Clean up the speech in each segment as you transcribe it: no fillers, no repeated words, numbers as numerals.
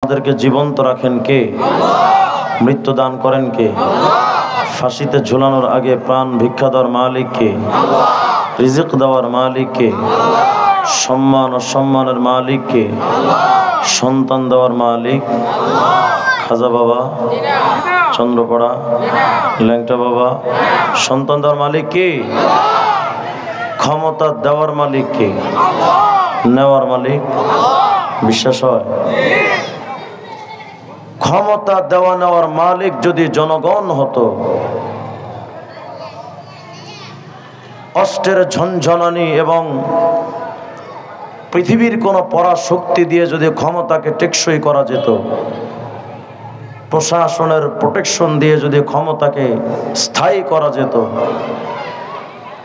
আমাদেরকে জীবন্ত রাখেন কে? মৃত্যু দান করেন কে? ফাঁসিতে ঝুলানোর আগে প্রাণ ভিক্ষা দেওয়ার মালিক কে? রিজিক দেওয়ার মালিক কে? সম্মান ও সম্মানের মালিক কে? সন্তান দেওয়ার মালিক? খাজা বাবা, চন্দ্রপড়া, ল্যাংটা বাবা, সন্তান দেওয়ার মালিক কে? ক্ষমতা দেওয়ার মালিক কে? নেওয়ার মালিক? বিশ্বাস হয়? ক্ষমতা দেওয়া নেওয়ার মালিক যদি জনগণ হতো, অস্ত্রের ঝনঝনানি এবং পৃথিবীর কোনো পরাশক্তি দিয়ে যদি ক্ষমতাকে টেকসই করা যেত, প্রশাসনের প্রোটেকশন দিয়ে যদি ক্ষমতাকে স্থায়ী করা যেত,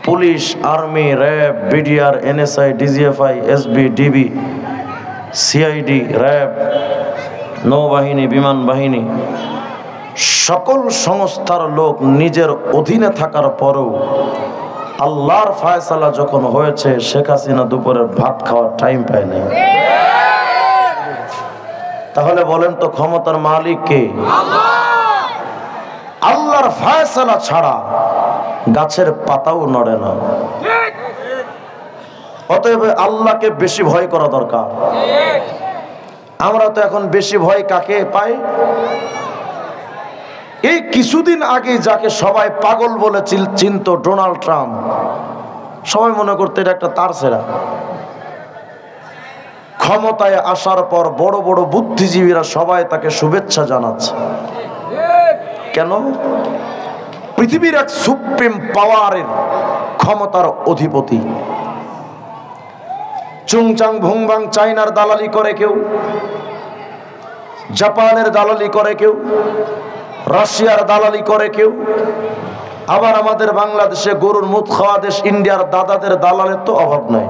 police, army, RAB, BDR, NSI, DGFI, SB, DB, CID, RAB, নৌবাহিনী, বিমান বাহিনী, সকল সংস্থার লোক নিজের অধীনে থাকার পরেও আল্লাহর ফায়সালা যখন হয়েছে, শেখ হাসিনা দুপুরের ভাত খাওয়ার টাইম পায় নাই। তাহলে বলেন তো ক্ষমতার মালিক কে? আল্লাহর ফায়সালা ছাড়া গাছের পাতাও নড়ে না। অতএব আল্লাহকে বেশি ভয় করা দরকার। আমরা তো এখন বেশি ভয় কাকে পাই? এই কিছুদিন আগে যাকে সবাই পাগল বলে চিনতো, ডোনাল্ড ট্রাম্প, সবাই মনে করতো এটা একটা তারছেড়া। ক্ষমতায় আসার পর বড় বড় বুদ্ধিজীবীরা সবাই তাকে শুভেচ্ছা জানাচ্ছে। কেন? পৃথিবীর এক সুপ্রিম পাওয়ারের ক্ষমতার অধিপতি। চুংচাং ভুংবাং চায়নার দালালি করে কেউ, জাপানের দালালি করে কেউ, রাশিয়ার দালালি করে কেউ, আবার আমাদের বাংলাদেশে গরুর মুখ খাওয়া দেশ ইন্ডিয়ার দাদাদের দালালের তো অভাব নাই।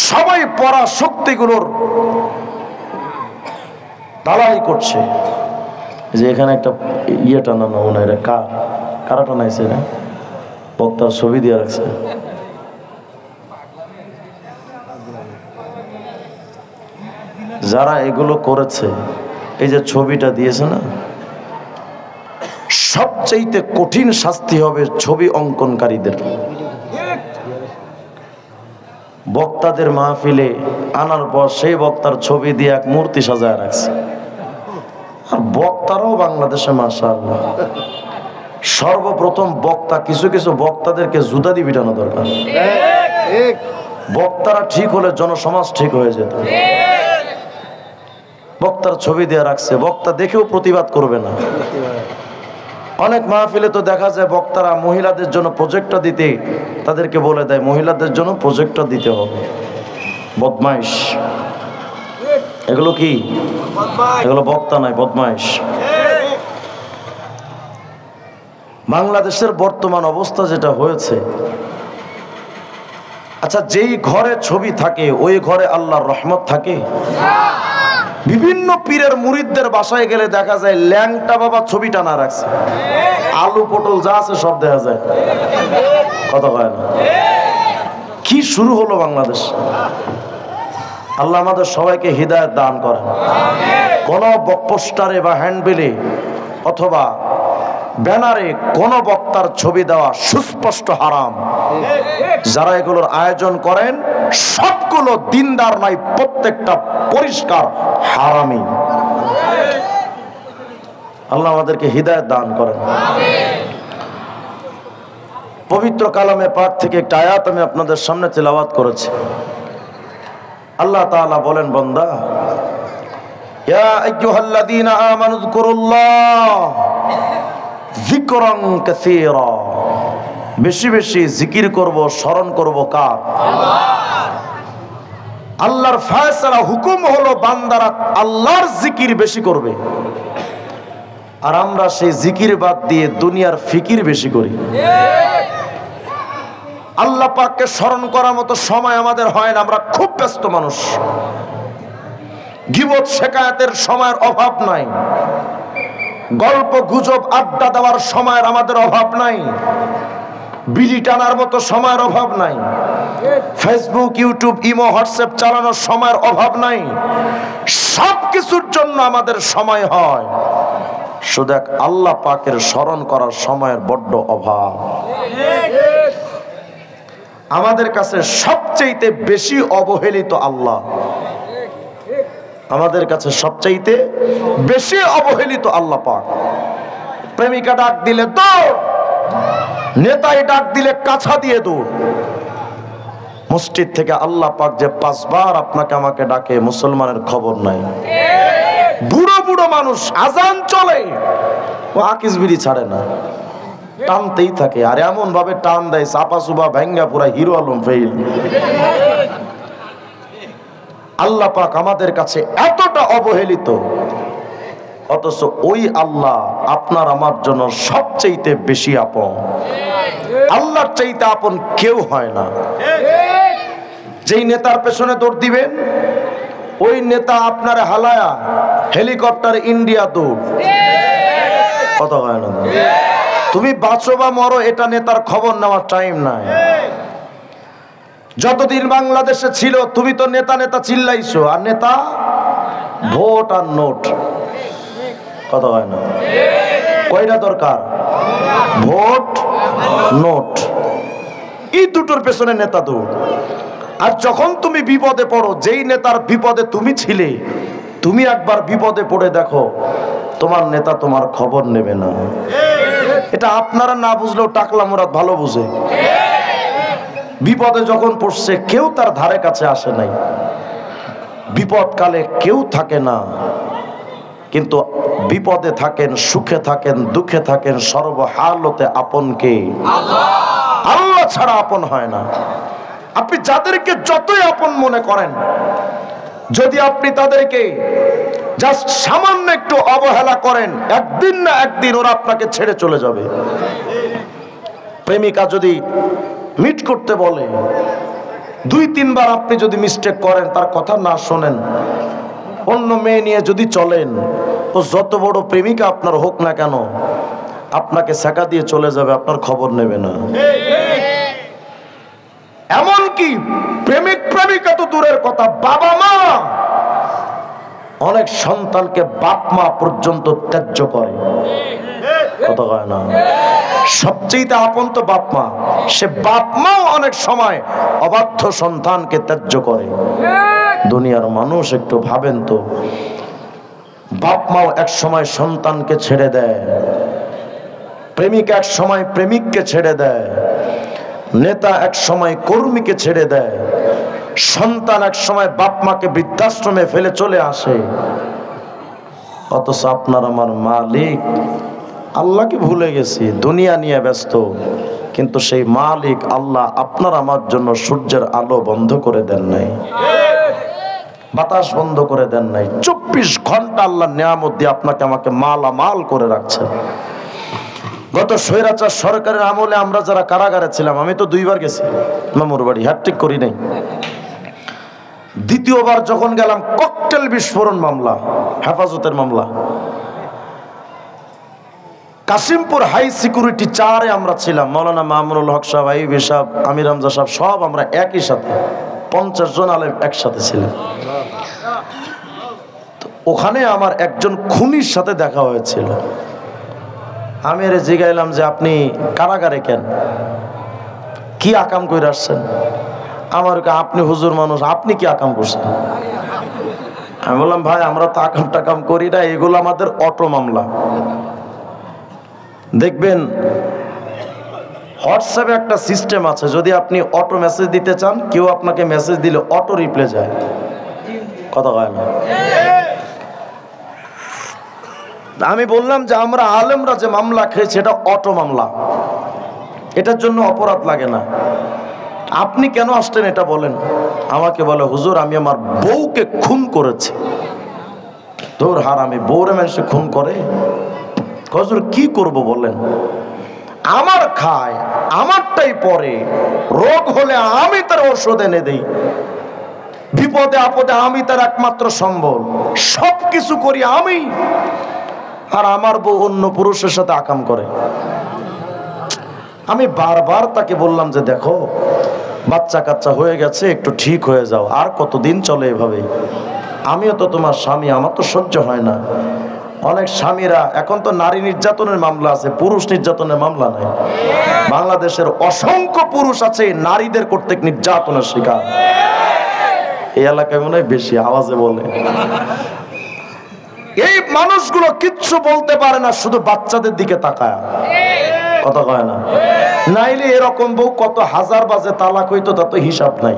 সবাই পরাশক্তিগুলোর দালালি করছে। যে এখানে একটা ইয়ে টানানো মনে হয়, কারা টানাইছে না? বক্তার ছবি দিয়ে রাখছে। যারা এগুলো করেছে, এই যে ছবিটা দিয়েছে না, সবচেয়ে কঠিন শাস্তি হবে ছবি অঙ্কনকারীদের। বক্তাদের মাহফিলে আনার পর সেই বক্তার ছবি দিয়ে এক মূর্তি সাজায় রাখছে। আর বক্তারাও বাংলাদেশে মাশাআল্লাহ, সর্বপ্রথম বক্তা, কিছু কিছু বক্তাদেরকে জুতা দিয়ে পিটানো দরকার। বক্তারা ঠিক হলে জনসমাজ ঠিক হয়ে যেত। বক্তার ছবি দিয়ে রাখছে, বক্তা দেখেও প্রতিবাদ করবে না। অনেক মাহফিলে তো দেখা যায় বক্তারা মহিলাদের জন্য প্রজেক্টটা দিতে তাদেরকে বলে দেয় মহিলাদের জন্য প্রজেক্টটা দিতে হবে। বদমাইশ এগুলো। কি এগুলো? বক্তা নাই, বদমাইশ। বাংলাদেশের বর্তমান অবস্থা যেটা হয়েছে, আচ্ছা যেই ঘরে ছবি থাকে ওই ঘরে আল্লাহর রহমত থাকে? বিভিন্ন পীরের মুরিদদের বাসায় গেলে দেখা যায় ল্যাংটা বাবা ছবি টানা রাখছে, আলু পটল যা আছে সব দেখা যায়। কথা হয় না? কি শুরু হলো বাংলাদেশ? আল্লাহ আমাদের সবাইকে হিদায়াত দান করেন। কোন পোস্টারে বা হ্যান্ডবিলে অথবা ব্যানারে কোন বক্তার ছবি দেওয়া সুস্পষ্ট হারাম। যারা এগুলোর আয়োজন করেন সবগুলো দিনদার নাই, প্রত্যেকটা পরিষ্কার হারামি। আল্লাহ আমাদেরকে হিদায়াত দান করেন। পবিত্র কালামে পাক থেকে একটা আয়াত আমি আপনাদের সামনে তেলাওয়াত করেছি। আল্লাহ তাআলা বলেন, বান্দা, ইয়া আইয়ুহাল্লাযীনা আমানু যকুরুল্লাহ যিকরান কাসীরা, বেশি বেশি জিকির করব, স্মরণ করব কার? আল্লাহর ফয়সালা, হুকুম হলো বান্দারা আল্লাহর জিকির বেশি করবে। আর আমরা সেই জিকির বাদ দিয়ে দুনিয়ার ফিকির বেশি করি। আল্লাহ পাককে স্মরণ করার মতো সময় আমাদের হয় না, আমরা খুব ব্যস্ত মানুষ। গীবত শেকায়াতের সময়ের অভাব নাই, গল্প গুজব আড্ডা দেওয়ার সময়ের আমাদের অভাব নাই, বিড়ি টানার মতো সময়ের অভাব নাই। ফেসবুক, ইউটিউব, ইমো, হোয়াটসঅ্যাপ চালানোর সময়ের অভাব নাই। সব কিছুর জন্য আমাদের সময় হয়, শুধু এক আল্লাহ পাকের স্মরণ করার সময়ের বড্ড অভাব। আমাদের কাছে সবচেয়ে বেশি অবহেলিত আল্লাহ, আমাদের কাছে সবচাইতে বেশি অবহেলিত আল্লাহ পাক। প্রেমিকা ডাক দিলে দৌড়, নেতাই ডাক দিলে কাছা দিয়ে দৌড়। মসজিদ থেকে আল্লাহ পাক যে 5 বার আপনাকে আমাকে ডাকে, মুসলমানের খবর নাই। বুড়ো বুড়ো মানুষ আজান চলে, ও আকিস বিড়ি ছাড়ে না, টানতেই থাকে। আর এমন ভাবে টান দেয় চাপা চুপা ভেঙ্গা পুরা হিরো আলম ফেল। আল্লাহ পাক আমাদের কাছে এতটা অবহেলিত, অথচ ওই আল্লাহ আপনার আমার জন্য সবচেয়ে বেশি আপন। আল্লাহর চাইতে আপন কেউ হয় না। যেই নেতার পেছনে দৌড় দিবেন, ওই নেতা আপনার হালায়া হেলিকপ্টার ইন্ডিয়া দৌড়। কথা হয় না? তুমি বাঁচো বা মরো, এটা নেতার খবর নেওয়ার টাইম নাই। যতদিন বাংলাদেশে ছিল তুমি তো নেতা নেতা চিল্লাইছো, আর নেতা ভোট আর নোট। কথা হয় না? কয়টা দরকার? ভোট, নোট, এই দুটোর পেছনে নেতা দৌড়। আর যখন তুমি বিপদে পড়ো, যেই নেতার বিপদে তুমি ছিলে, তুমি একবার বিপদে পড়ে দেখো, তোমার নেতা তোমার খবর নেবে না। এটা আপনারা না বুঝলেও টাকলা মুরাদ ভালো বুঝে। বিপদে যখন পড়ছে কেউ তার ধারে কাছে আসে নাই, বিপদকালে কেউ থাকে না, কিন্তু বিপদে থাকেন, সুখে থাকেন, দুঃখে থাকেন, সর্বহালতে আপন কে? আল্লাহ ছাড়া আপন হয় না। আপনি যাদেরকে যতই আপন মনে করেন, যদি আপনি তাদেরকে জাস্ট সামান্য একটু অবহেলা করেন, একদিন না একদিন ওরা আপনাকে ছেড়ে চলে যাবে। প্রেমিকা যদি মিট করতে বলে, 2-3 বার আপনি যদি মিস্টেক করেন, তার কথা না শোনেন, অন্য মেয়ে নিয়ে যদি চলেন, ও যত বড় প্রেমিকা আপনার হোক না কেন, আপনাকে ছেঁকা দিয়ে চলে যাবে, আপনার খবর নেবে না। এমনকি প্রেমিক প্রেমিকা তো দূরের কথা, বাবা মা অনেক সন্তানকে বাপ মা পর্যন্ত ত্যায্য করে। কথা হয় না? সবচেয়ে আপন তো বাপ মা, সে বাপ মাও অনেক সময় অবাধ্য সন্তানকে ত্যায্য করে। দুনিয়ার মানুষ একটু ভাবেন তো, বাপ মাও এক সময় সন্তানকে ছেড়ে দেয়, প্রেমিক এক সময় প্রেমিককে ছেড়ে দেয়, নেতা এক সময় কর্মীকে ছেড়ে দেয়, সন্তান এক সময় বাপ মাকে বৃদ্ধাশ্রমে ফেলে চলে আসে। অথচ আপনার আমার মালিক আল্লাহকে ভুলে গেছি, দুনিয়া নিয়ে ব্যস্ত, কিন্তু সেই মালিক আল্লাহ আপনার আমার জন্য সূর্যের আলো বন্ধ করে দেন নাই, বাতাস বন্ধ করে দেন নাই। 24 ঘন্টা আল্লাহ নিয়ামত দিয়ে আপনাকে আমাকে মালামাল করে রাখছে। গত স্বৈরাচার সরকারের আমলে আমরা যারা কারাগারে ছিলাম, আমি তো 2 বার গেছি মামুর বাড়ি, হ্যাট্রিক করি নাই। দ্বিতীয়বার যখন গেলাম, ককটেল বিস্ফোরণ মামলা, হেফাজতের মামলা, কাশিমপুর হাই সিকিউরিটি 4-এ আমরা ছিলাম। মৌলানা মামুনুল হক সাহেব, আইয়ুবী সাহেব, আমির হামজা সাহেব, সব আমরা একই সাথে 50 জন আলেম একসাথে ছিলাম। ওখানে আমার একজন খুনির সাথে দেখা হয়েছিল। আমি এর জিগাইলাম যে আপনি কারাগারে কেন, কি আকাম করে আসছেন? আমার আপনি হুজুর মানুষ, আপনি কি আকাম করছেন? আমি বললাম ভাই আমরা তো আকাম টাকাম করি না, এগুলো আমাদের অটো মামলা। দেখবেন হোয়াটসঅ্যাপে একটা সিস্টেম আছে, যদি আপনি অটো মেসেজ দিতে চান, কেউ আপনাকে মেসেজ দিলে অটো রিপ্লে যায়। কথা হয় না? আমি বললাম যে আমরা আলেমরা যে মামলা খেয়েছি এটা অটো মামলা, এটার জন্য অপরাধ লাগে না। আপনি কেন আসলেন এটা বলেন। আমাকে বলে হুজুর আমি আমার বউকে খুন করেছি। তোর হারামি, বউরে মানুষে খুন করে? হুজুর কি করব বলেন, আমার খায়, আমারটাই পরে, রোগ হলে আমি তার ওষুধ এনে দেই, বিপদে আপদে আমি তার একমাত্র সম্বল, সবকিছু করি আমি, আর আমার বউ অন্য পুরুষের সাথে আকাম করে। আমি বারবার তাকে বললাম যে দেখো বাচ্চা কাচ্চা হয়ে গেছে, একটু ঠিক হয়ে যাও। আর কতদিন চলে এভাবে? আমিও তো তোমার স্বামী, আমার তো সহ্য হয় না। অনেক স্বামীরা, এখন তো নারী নির্যাতনের মামলা আছে, পুরুষ নির্যাতনের মামলা নাই। বাংলাদেশের অসংখ্য পুরুষ আছে নারীদের কর্তৃক নির্যাতনের শিকার। এই এলাকায় মনে হয় বেশি আওয়াজে বলে। এই মানুষগুলো কিচ্ছু বলতে পারে না, শুধু বাচ্চাদের দিকে তাকায়, কথা কয় না। নাইলে এরকম বউ কত হাজার বাজে তালাক হইতো, তা তো হিসাব নাই।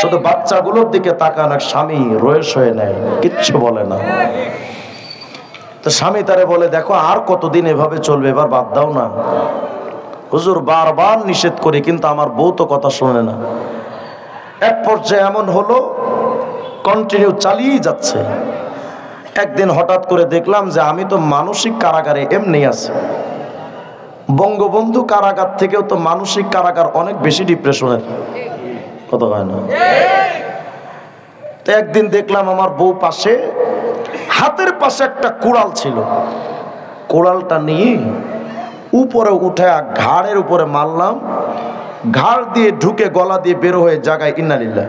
শুধু বাচ্চাগুলোর দিকে তাকায় না, স্বামী রয়েস হয়ে নেয়, কিচ্ছু বলে না। তো স্বামী তারে বলে, দেখো আর কতদিন এভাবে চলবে, এবার বাদ দাও না। হুজুর বারবার নিষেধ করি, কিন্তু আমার বউ তো কথা শোনে না। এক পর্যায়ে এমন হলো, কন্টিনিউ চালিয়ে যাচ্ছে। একদিন হঠাৎ করে দেখলাম যে আমি তো মানসিক কারাগারে এমনি আছি। বঙ্গবন্ধু কারাগার থেকেও তো মানসিক কারাগার অনেক বেশি ডিপ্রেশনের, কথা হয় না। তো একদিন দেখলাম আমার বউ পাশে, হাতের পাশে একটা কুড়াল ছিল, কুড়ালটা নিয়ে উপরে উঠে ঘাড়ের উপরে মারলাম, ঘাড় দিয়ে ঢুকে গলা দিয়ে বের হয়ে জায়গায় ইন্নালিল্লাহ,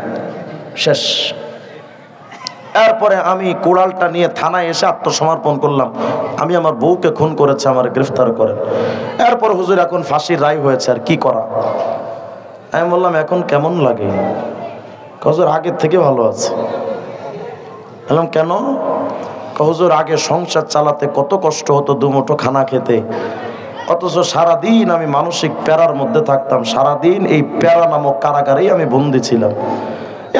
শেষ। এরপরে আমি কুড়ালটা নিয়ে থানায় এসে আত্মসমর্পণ করলাম, আমি আমার বউকে খুন করেছে, আমার গ্রেফতার করেন। এরপর হুজুর এখন ফাঁসির রায় হয়েছে, আর কি করা? আমি বললাম এখন কেমন লাগে? হুজুর আগের থেকে ভালো আছে। বললাম কেন? হুজুর আগে সংসার চালাতে কত কষ্ট হতো, দুমুঠো খানা খেতে, অথচ সারাদিন আমি মানসিক প্যারার মধ্যে থাকতাম, সারাদিন এই প্যারা নামক কারাগারেই আমি বন্দী ছিলাম।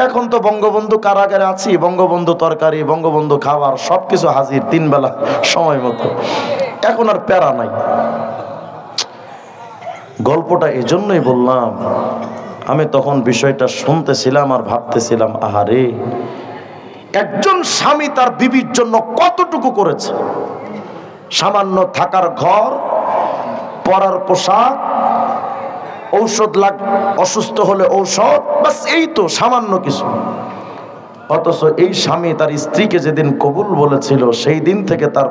এখন তো বঙ্গবন্ধু কারাগারে আছি, বঙ্গবন্ধু তরকারি, বঙ্গবন্ধু খাবার সবকিছু হাজির 3 বেলা সময় মতো, এখন আর প্যারা নাই। গল্পটা এজন্যই বললাম, আমি তখন বিষয়টা শুনতেছিলাম আর ভাবতেছিলাম, আহারে একজন স্বামী তার বিবির জন্য কতটুকু করেছে। সামান্য থাকার ঘর, পরার পোশাক, ঔষধ অসুস্থ হলে ঔষধ, বাস এই তো সামান্য কিছু। অথচ এই স্বামী তার স্ত্রীকে যেদিন কবুল বলেছিল, সেই দিন থেকে তার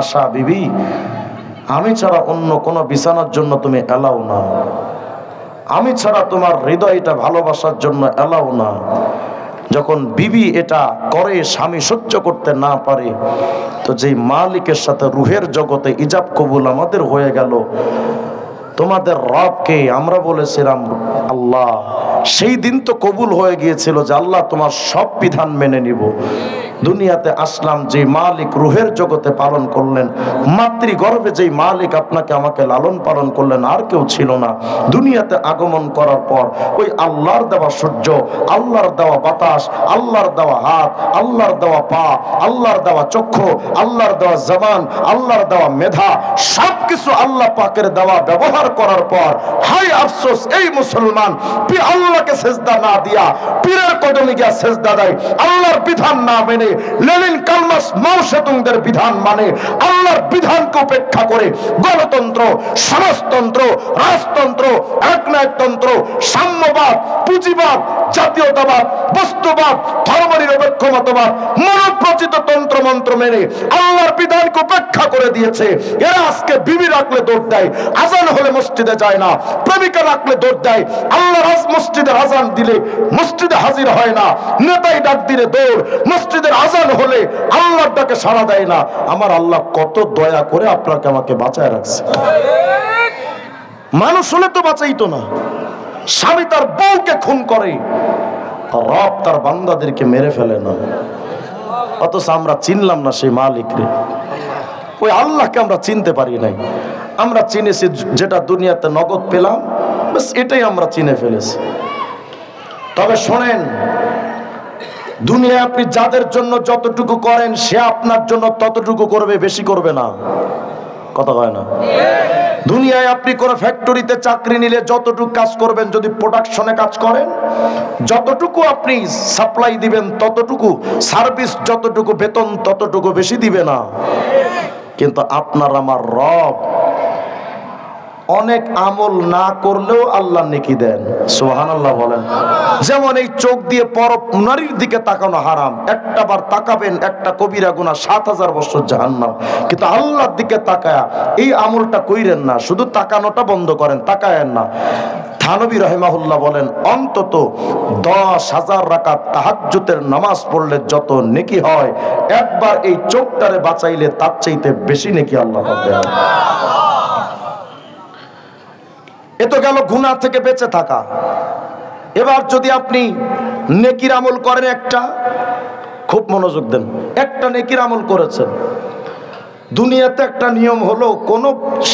আশা, বিবি আমি ছাড়া অন্য কোনো বিছানার জন্য তুমি এলাও না, আমি ছাড়া তোমার হৃদয়টা ভালোবাসার জন্য এলাও না। যখন বিবি এটা করে, স্বামী সহ্য করতে না পারে, তো যেই মালিকের সাথে রুহের জগতে ইজাব কবুল আমাদের হয়ে গেল, তোমাদের রবকে আমরা বলেছিলাম আল্লাহ, সেই দিন তো কবুল হয়ে গিয়েছিল যে আল্লাহ তোমার সব বিধান মেনে নিব। দুনিয়াতে আসলাম, যে মালিক রুহের জগতে পালন করলেন, মাতৃগর্ভে যেই মালিক আপনাকে আমাকে লালন পালন করলেন, আর কেউ ছিল না। দুনিয়াতে আগমন করার পর ওই আল্লাহর দেওয়া সূর্য, আল্লাহর দেওয়া বাতাস, আল্লাহর দেওয়া হাত, আল্লাহর দেওয়া পা, আল্লাহর দেওয়া চক্ষু, আল্লাহর দেওয়া জবান, আল্লাহর দেওয়া মেধা, সবকিছু আল্লাহ পাকের দেওয়া ব্যবহার করার পর হাই আফসোস এই মুসলমান আল্লাহকে সেজদা না দিয়া পীরের কদমে গিয়া সেজদা দেয়, আল্লাহর বিধান না মেনে, লেনিন কালমাস মাওসেতুংদের বিধান মানে, আল্লাহর বিধানকে উপেক্ষা করে গণতন্ত্র, সমাজতন্ত্র, রাজতন্ত্র, একনায়কতন্ত্র, সাম্যবাদ, পুঁজিবাদ, জাতীয়তাবাদ, বস্তুবাদ, ধর্মনিরপেক্ষ মতবাদ, মানবরচিত তন্ত্র মন্ত্র মেনে আল্লাহর বিধানকে উপেক্ষা করে দিয়েছে। এরা আজকে বিবি রাখলে দৌড় দেয়, আজান হলে মসজিদে যায় না, প্রেমিকা রাখলে দৌড় দেয়, আল্লাহর মসজিদের আজান দিলে মসজিদে হাজির হয় না, নেতাই ডাক দিলে দৌড়, মসজিদের আজান হলে আল্লাহর ডাকে সাড়া দেয় না। আমার আল্লাহ কত দয়া করে আপনাকে আমাকে বাঁচায় রাখছে। মানুষ হলে তো বাঁচাইতো না। স্বামী তার বউকে খুন করে, রব তার বান্দাদেরকে মেরে ফেলে না। অথচ আমরা চিনলাম না সেই মালিকরে, ওই আল্লাহকে আমরা চিনতে পারি নাই। আমরা চিনেছি যেটা দুনিয়াতে নগদ পেলাম, বাস এটাই আমরা চিনে ফেলেছি। তবে শোনেন, দুনিয়ায় আপনি যাদের জন্য যতটুকু করেন, সে আপনার জন্য ততটুকু করবে, বেশি করবে না, কথা হয় না। দুনিয়ায় আপনি কোন ফ্যাক্টরিতে চাকরি নিলে যতটুকু কাজ করবেন, যদি প্রোডাকশনে কাজ করেন, যতটুকু আপনি সাপ্লাই দিবেন ততটুকু, সার্ভিস যতটুকু, বেতন ততটুকু, বেশি দিবে না। কিন্তু আপনার আমার রব অনেক আমল না করলেও আল্লাহ নেকি দেন, সুবহানাল্লাহ বলেন। যেমন এই চোখ দিয়ে পর নারীর দিকে তাকানো হারাম, একটা বার তাকাবেন একটা কবিরা গুনাহ, 7000 বছর জাহান্নাম। কিন্তু আল্লাহর দিকে তাকায়া এই আমলটা কইরেন না, শুধু তাকানোটা বন্ধ করেন, তাকায়েন না। থানবী রাহিমাহুল্লাহ বলেন অন্তত 10,000 রাকাত তাহাজ্জুদের নামাজ পড়লে যত নেকি হয়, একবার এই চোখটারে বাঁচাইলে তার চাইতে বেশি নেকি আল্লাহ পাক দেন। এ তো গেল গুনাহ থেকে বেঁচে থাকা। এবার যদি আপনি নেকির আমল করেন, একটা, খুব মনোযোগ দেন, একটা নেকির আমল করেছেন, দুনিয়াতে একটা নিয়ম হলো কোন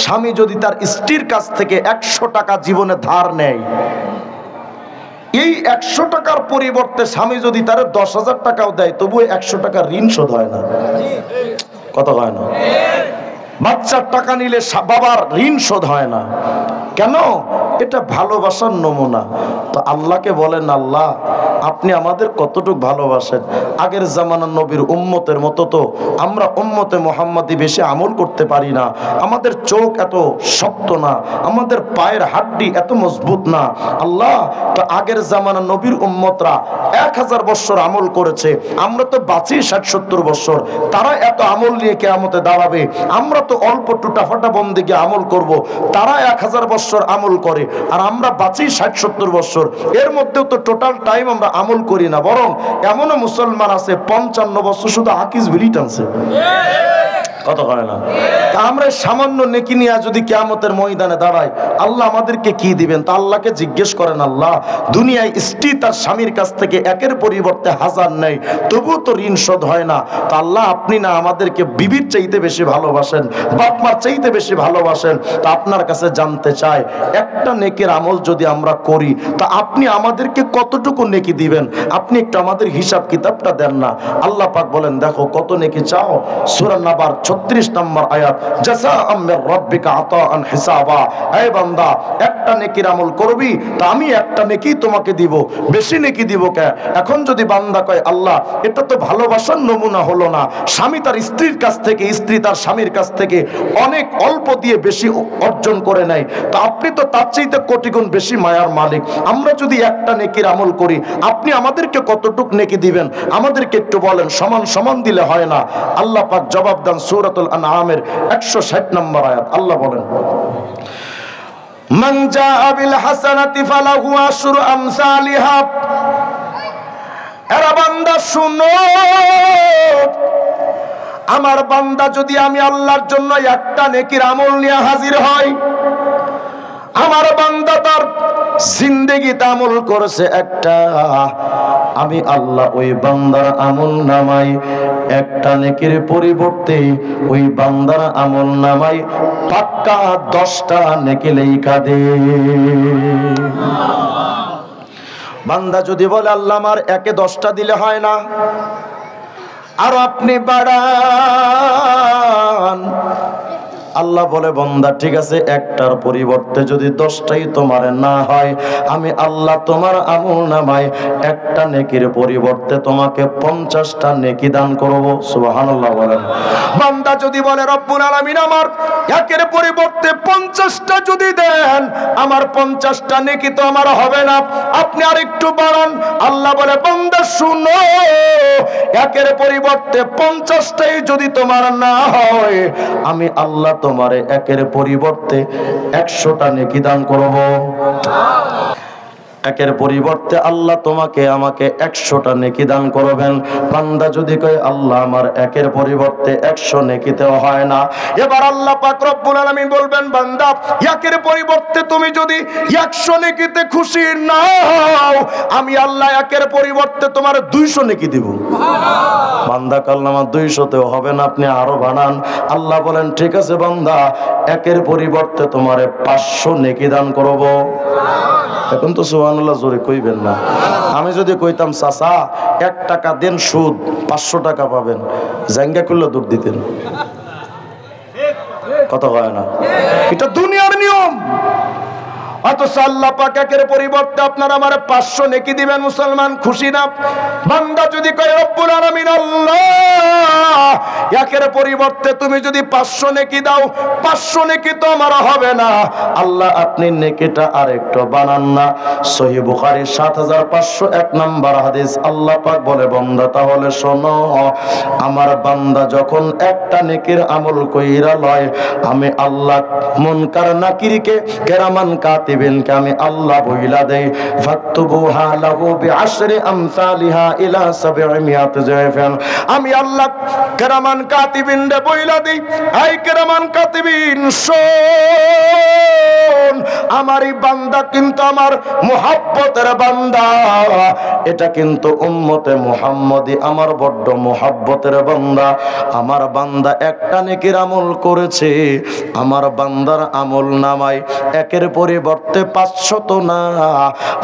স্বামী যদি তার স্ত্রীর কাছ থেকে 100 টাকা জীবনে ধার নেয়, এই 100 টাকার পরিবর্তে স্বামী যদি তার 10,000 টাকাও দেয়, তবুও 100 টাকা ঋণ শোধ হয় না। কথা হয় না? বাচ্চার টাকা নিলে বাবার ঋণ শোধ হয় না। কেন? এটা ভালোবাসার নমুনা। তো আল্লাহকে বলেন, আল্লাহ আপনি আমাদের কতটুকু ভালোবাসেন। আগের জামানার নবীর উম্মতের মতো তো আমরা উম্মতে মুহাম্মাদি বেশি আমল করতে পারি না, আমাদের চোখ এত শক্ত না, আমাদের পায়ের হাড্ডি এত মজবুত না। আল্লাহ, তো আগের জামানার নবীর উম্মতরা 1000 বছর আমল করেছে, আমরা তো বাঁচি 60-70 বছর, তারা এত আমল নিয়ে কিয়ামতে দাঁড়াবে, আমরা তো অল্প টুটাফাটা বন্দেগী আমল করব, তারা 1000 বছর আমল করে আর আমরা বাঁচি 60-70 বছর। এর মধ্যেও তো টোটাল টাইম আমরা আমল করি না, বরং এমনও মুসলমান আছে 55 বছর শুধু আকিজ বিলি টানছে। কথা হয় না? আমরা সামান্য নেকি নিয়ে যদি কিয়ামতের ময়দানে দাঁড়াই, আল্লাহ আমাদেরকে কি দিবেন? তা আল্লাহকে জিজ্ঞেস করেন, আল্লাহ দুনিয়ায় স্ত্রী তার স্বামীর কাছ থেকে 1-এর পরিবর্তে 1000 নেয়, তবুও তো ঋণ শোধ হয় না। তা আল্লাহ আপনি না আমাদেরকে বিবির চাইতে বেশি ভালোবাসেন, বাপমার চাইতে বেশি ভালোবাসেন। তা আপনার কাছে জানতে চাই, একটা নেকির আমল যদি আমরা করি, তা আপনি আমাদেরকে কতটুকু নেকি দিবেন? আপনি একটু আমাদের হিসাব কিতাবটা দেন না। আল্লাহ পাক বলেন, দেখো কত নেকি চাও? সূরা নাবার 36 নম্বর আয়াত, জাযাআম মির রাব্বিকা আতাআন হিসাবা। এই বান্দা, একটা নেকির আমল করবি, তা আমি একটা নেকি তোমাকে দিব, বেশি নেকি দিব কে? এখন যদি বান্দা কয়, আল্লাহ এটা তো ভালোবাসার নমুনা হলো না, স্বামী তার স্ত্রীর কাছ থেকে, স্ত্রী তার স্বামীর কাছ থেকে অনেক অল্প দিয়ে বেশি অর্জন করে নেয়, তো আপনি তো তার চাইতে কোটি গুণ বেশি মায়ার মালিক। আমরা যদি একটা নেকির আমল করি, আপনি আমাদেরকে কতটুক নেকি দিবেন? আমাদেরকে একটু বলেন। সমান সমান দিলে হয় না। আল্লাহ পাক জবাব দেন সূরাতুল আনআমের 160 নম্বর আয়াত। আল্লাহ বলেন, মান জাআ বিল হাসানাতি ফালাহু আশরু আমসালিহা। এরা বান্দা শুনো, আমার বান্দা যদি আমি আল্লাহর জন্য একটা নেকির আমল নিয়ে হাজির হয়, আমার বান্দা তার জিন্দেগিতে আমল করেছে একটা, আমি আল্লাহ ওই বান্দার আমল নামাই একটা নেকির পরিবর্তে ওই বান্দার আমল নামাই পাক্কা 10টা নেকি লেখা দে। বান্দা যদি বলে, আল্লাহ আমার 1-এ 10টা দিলে হয় না, আর আপনি বাড়ান। আল্লাহ বলে, বান্দা ঠিক আছে, একটার পরিবর্তে যদি 10টাই তোমার না হয়, আমি আল্লাহ তোমার আমল নামায় একটা নেকির পরিবর্তে তোমাকে 50টা নেকি দান করব। সুবহানাল্লাহ বলেন। বান্দা যদি বলে, রব্বুল আলামিন আমার 1-এর পরিবর্তে 50টা যদি দেন, আমার 50টা নেকি তো আমার হবে না, আপনি আরেকটু বাড়ান। আল্লাহ বলে, বান্দা শুনো, 1-এর পরিবর্তে 50টাই যদি তোমার না হয়, আমি আল্লাহ তোমারে 1-এর পরিবর্তে 100টা নেকি দান করব। 1-এর পরিবর্তে আল্লাহ তোমাকে আমাকে 100টা নেকি দান করবেন। বান্দা যদি কয়, আল্লাহ আমার 1-এর পরিবর্তে 100 নেকিতেও হয় না, এবার আল্লাহ পাক রব্বুল আলামিন বলবেন, বান্দা 1-এর পরিবর্তে তুমি যদি 100 নেকিতে খুশি না হও, আমি আল্লাহ 1-এর পরিবর্তে তোমার 200 নেকি দিব। বান্দা কাল্লা আমার 200তেও হবে না, আপনি আরো বানান। আল্লাহ বলেন, ঠিক আছে বান্দা, 1-এর পরিবর্তে তোমারে 500 নেকি দান করব। এখন তো সুবহানাল্লাহ জোরে কইবেন না। আমি যদি কইতাম, চাচা 1 টাকা দেন সুদ 500 টাকা পাবেন, জাঙ্গা করলে দূর দিতেন। কথা হয় না? এটা দুনিয়ার নিয়ম। অথচ আল্লাহ পাক 1-এর পরিবর্তে আপনার আমার 500 নেকি দিবেন। মুসলমান খুশি না? বান্দা যদি কয়, রব্বুল আলামিন আল্লাহ একের পরিবর্তে তুমি যদি 500 নেকি দাও, 500 নেকি তো আমার হবে না। আল্লাহ আপনি নেকিটা আরেকটু বানান না। সহিহ বুখারী 7501 নম্বর হাদিস। আল্লাহ পাক বলে, বান্দা তাহলে শোনো, আমার বান্দা যখন একটা নেকির আমল কইরা লয়, আমি আল্লাহ মুনকার নাকিরকে কিরামান কাতিবিনকে আমি আল্লাহ বইলা দেই, ফাকতুবুহা লাহু বিআশরি আমসালিহা ইলা 700 যায়ফান। আমি আল্লাহ কিরামান কাতিবিনকে বইলা দেই, এই কিরামান কাতিবিন শোন, আমার এই বান্দা কিন্তু আমার মুহাব্বতের বান্দা, এটা কিন্তু উম্মতে মুহাম্মদি আমার বড্ড মুহাব্বতের বান্দা। আমার বান্দা একটা নেকির আমল করেছে, আমার বান্দার আমল নামায় একের পরিবর্তে 500 না,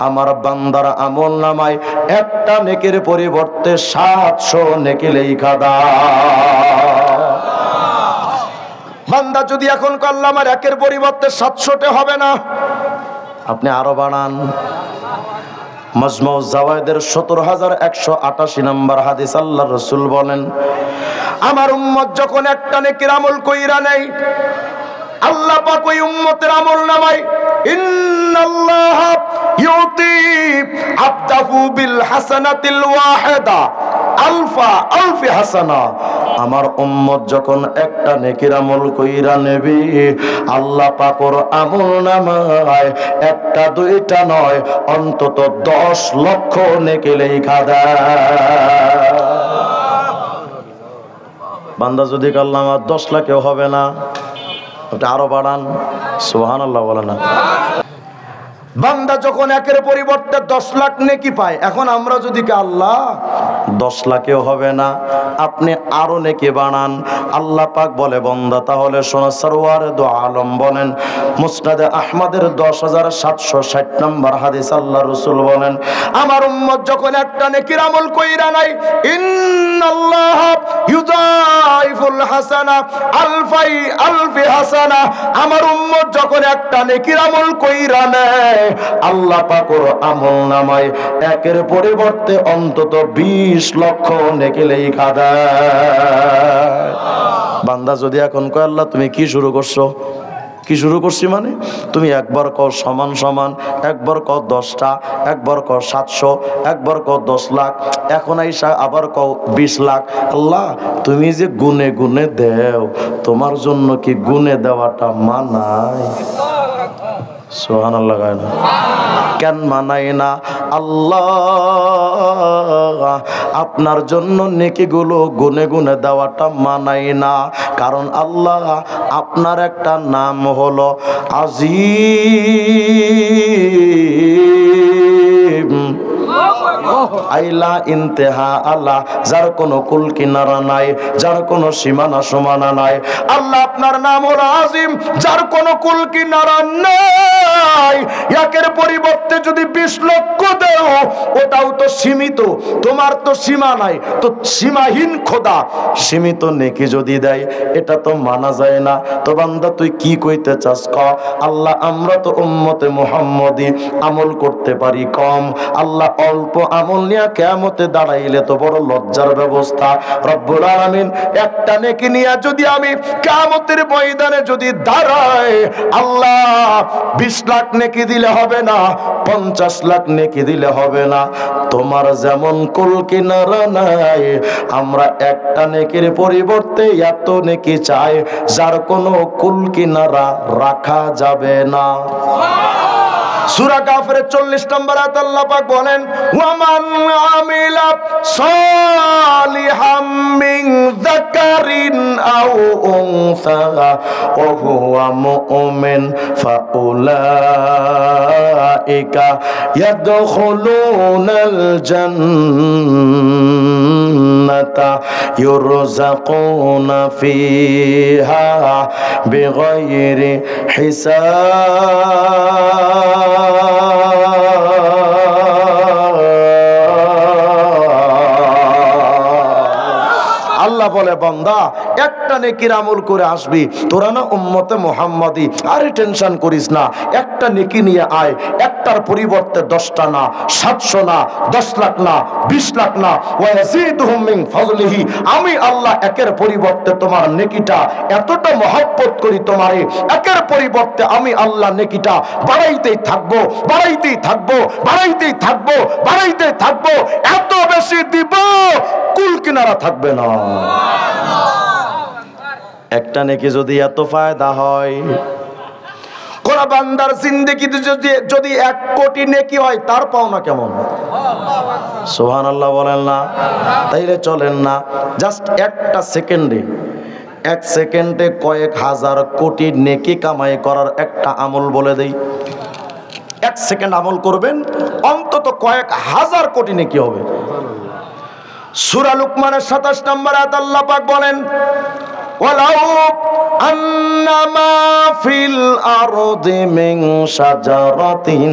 আমার বান্দার আমল নামায় একটা নেকির পরিবর্তে 700 নেকি লেখা দাও। বান্দা যদি এখন করলে আমার একের পরিবর্তে 700তে হবে না, আপনি আরো বাড়ান। মাজমুউজ যাওয়ায়েদের 17188 নম্বর হাদিস। আল্লাহর রাসূল বলেন, আমার উম্মত যখন একটা নেকির আমল কইরা নেয়, আল্লাহ পাক ওই উম্মতের আমল নামায় ইন্নাল্লাহ ইউতি আবদাহু বিল হাসানাতিল ওয়াহিদা আলফি হাসানা। আমার উম্মত যখন একটা নেকির আমল কইরা নেবে, আল্লাহ পাকের আমল নামায় একটা দুইটা নয়, অন্তত 10 লক্ষ নেকি লেখা দেয়। বান্দা যদি আল্লাহ আমার 10 লাখেও হবে না, ওটা আরো বাড়ান, সুবহানাল্লাহ বলে না। বান্দা যখন একের পরিবর্তে 10 লাখ নেকি পায়, এখন আমরা যদি আল্লাহ 10 লাখেও হবে না, আপনি আরো নেকি বানান। আল্লাহ পাক বলে, বান্দা তাহলে শোনো, সরওয়ারে দু আলম বলেন, মুসনাদে আহমদের 10760 নম্বর হাদিস। আল্লাহ রাসূল বলেন, আমার উম্মত যখন একটা নেকির আমল কইরা নাই, ইন্নাল্লাহ ইউদাইফুল হাসানা আলফি হাসানা। আমার উম্মত যখন একটা নেকির আমল কইরা নেয়, আল্লাহ পাকের আমল নামায় একের পরিবর্তে অন্তত 20 লক্ষ নেকি লেখা দেয়। বান্দা যদি এখন কয়, আল্লাহ তুমি কি শুরু করছো? কি শুরু করছি মানে, তুমি একবার কও সমান সমান, একবার কও 10টা, একবার কও 700, একবার কও 10 লাখ, এখন আইসা আবার কও 20 লাখ। আল্লাহ তুমি যে গুনে গুনে দেও, তোমার জন্য কি গুনে দেওয়াটা মানায়? সুবহানাল্লাহ গায় না, কেন মানায় না? আল্লাহ আপনার জন্য নেকিগুলো গুনে গুনে দেওয়াটা মানায় না, কারণ আল্লাহ আপনার একটা নাম হলো আজিম, আইলা ইন্তেহা আল্লাহ, যার কোনো কুল কিনারা নাই, যার কোনো সীমানা সমানা নাই। আল্লাহ আপনার নাম হলো আজিম, যার কোনো কুল কিনারা নাই। একের পরিবর্তে যদি 20 লক্ষ দেও, ওটাও তো সীমিত, তোমার তো সীমা নাই, তো সীমাহীন খোদা সীমিত নেকি যদি দেয়, এটা তো মানা যায় না। তো বান্দা তুই কি কইতে চাস ক? আল্লাহ আমরা তো উম্মতে মুহাম্মদি, আমল করতে পারি কম। আল্লাহ অল্প আমল নিয়ে কিয়ামতে দাঁড়াইলে তো বড় লজ্জার ব্যবস্থা। রব্বুল আলামিন একটা নেকি নিয়ে যদি আমি কিয়ামতের ময়দানে যদি দাঁড়াই, আল্লাহ 20 লাখ নেকি দিলে হবে না, 50 লাখ নেকি দিলে হবে না। তোমার যেমন কুল কিনারা নাই, আমরা একটা নেকির পরিবর্তে এত নেকি চাই, যার কোনো কুল কিনারা রাখা যাবে না। সূরা কাফিরের 40 নম্বর আয়াত আল্লাহ পাক বলেন, ওয়ামান আমিলা সালিহাম মিন যাকারিন আও উনসা ওয়া হুয়া মুমিন ফাউলাইকা ইয়াদখুলুনাল জান্নাতা ইউরযাকুনা ফিহা বিগাইরি হিসাব। আল্লাহ বলে, বান্দা একটা নেকির আমল করে আসবি। তোরা না উম্মতে মুহাম্মাদি, আরে টেনশন করিস না, একটা নেকি নিয়ে আয়। একটার পরিবর্তে 10টা না, 700 না, 10 লাখ না, 20 লাখ না, ওয়ায়াজিদুহুম মিন ফাজলিহি। আমি আল্লাহ একের পরিবর্তে তোমার নেকিটা এতটা মহব্বত করি তোমারে, একের পরিবর্তে আমি আল্লাহ নেকিটা বাড়াইতেই থাকবো, বাড়াইতেই থাকবো, বাড়াইতেই থাকবো, বাড়াইতেই থাকবো। এত বেশি দিব কুল কিনারা থাকবে না। একটা নেকি যদি এত ফায়দা হয়, কোন বান্দার জিন্দেগিতে যদি 1 কোটি নেকি হয়, তার পাওনা কেমন? সুবহানাল্লাহ বলেন না? তাইলে চলেন না, জাস্ট একটা সেকেন্ডে, 1 সেকেন্ডে কয়েক হাজার কোটি নেকি কামাই করার একটা আমল বলে দেই। 1 সেকেন্ড আমল করবেন, অন্তত কয়েক হাজার কোটি নেকি হবে। সূরা লুকমানের 27 নম্বর আয়াত আল্লাহ পাক বলেন, ওয়ালাউ আন্নামা ফিল আরদি মিন শাজারাতিন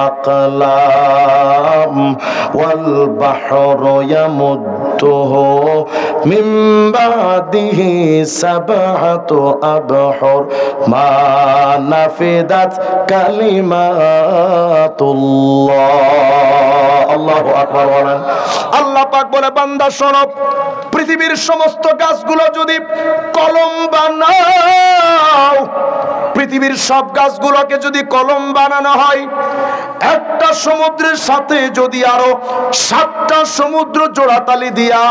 আকলাম ওয়াল বাহরু ইয়ামুদ্দুহু মিন বাদিহি সাবআতু আবহুর মা নাফিদাত কালিমাতুল্লাহ। আল্লাহু আকবার বলেন। আল্লাহ পাক বলে, বান্দা শোনো, পৃথিবীর সমস্ত গাছগুলো যদি কলম বানাও, পৃথিবীর সব গাছগুলোকে যদি কলম বানানো হয়, একটা সমুদ্রের সাথে যদি আরো 7টা সমুদ্র জোড়াতালি দিয়া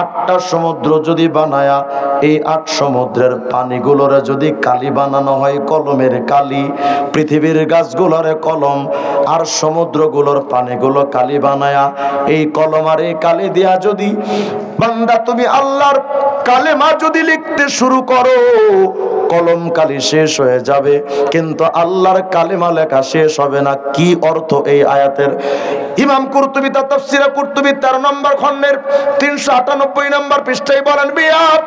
8টা সমুদ্র যদি বানায়া, এই 8 সমুদ্রের পানিগুলোর যদি কালি বানানো হয়, কলমের কালি, পৃথিবীর গাছগুলোরে কলম আর সমুদ্রগুলোর পানিগুলো কালি বানায়া, এই কলম আর এই কালি দিয়া যদি বান্দা তুমি আল্লাহর কালেমা যদি লিখতে শুরু করো, কলম কালি শেষ হয়ে যাবে, কিন্তু আল্লাহর কালেমা লেখা শেষ হবে না। কি অর্থ এই আয়াতের? ইমাম কুরতুবী তার তাফসীরে কুরতুবী 13 নম্বর খণ্ডের 398 নম্বর পৃষ্ঠায় বলেন, বিয়াব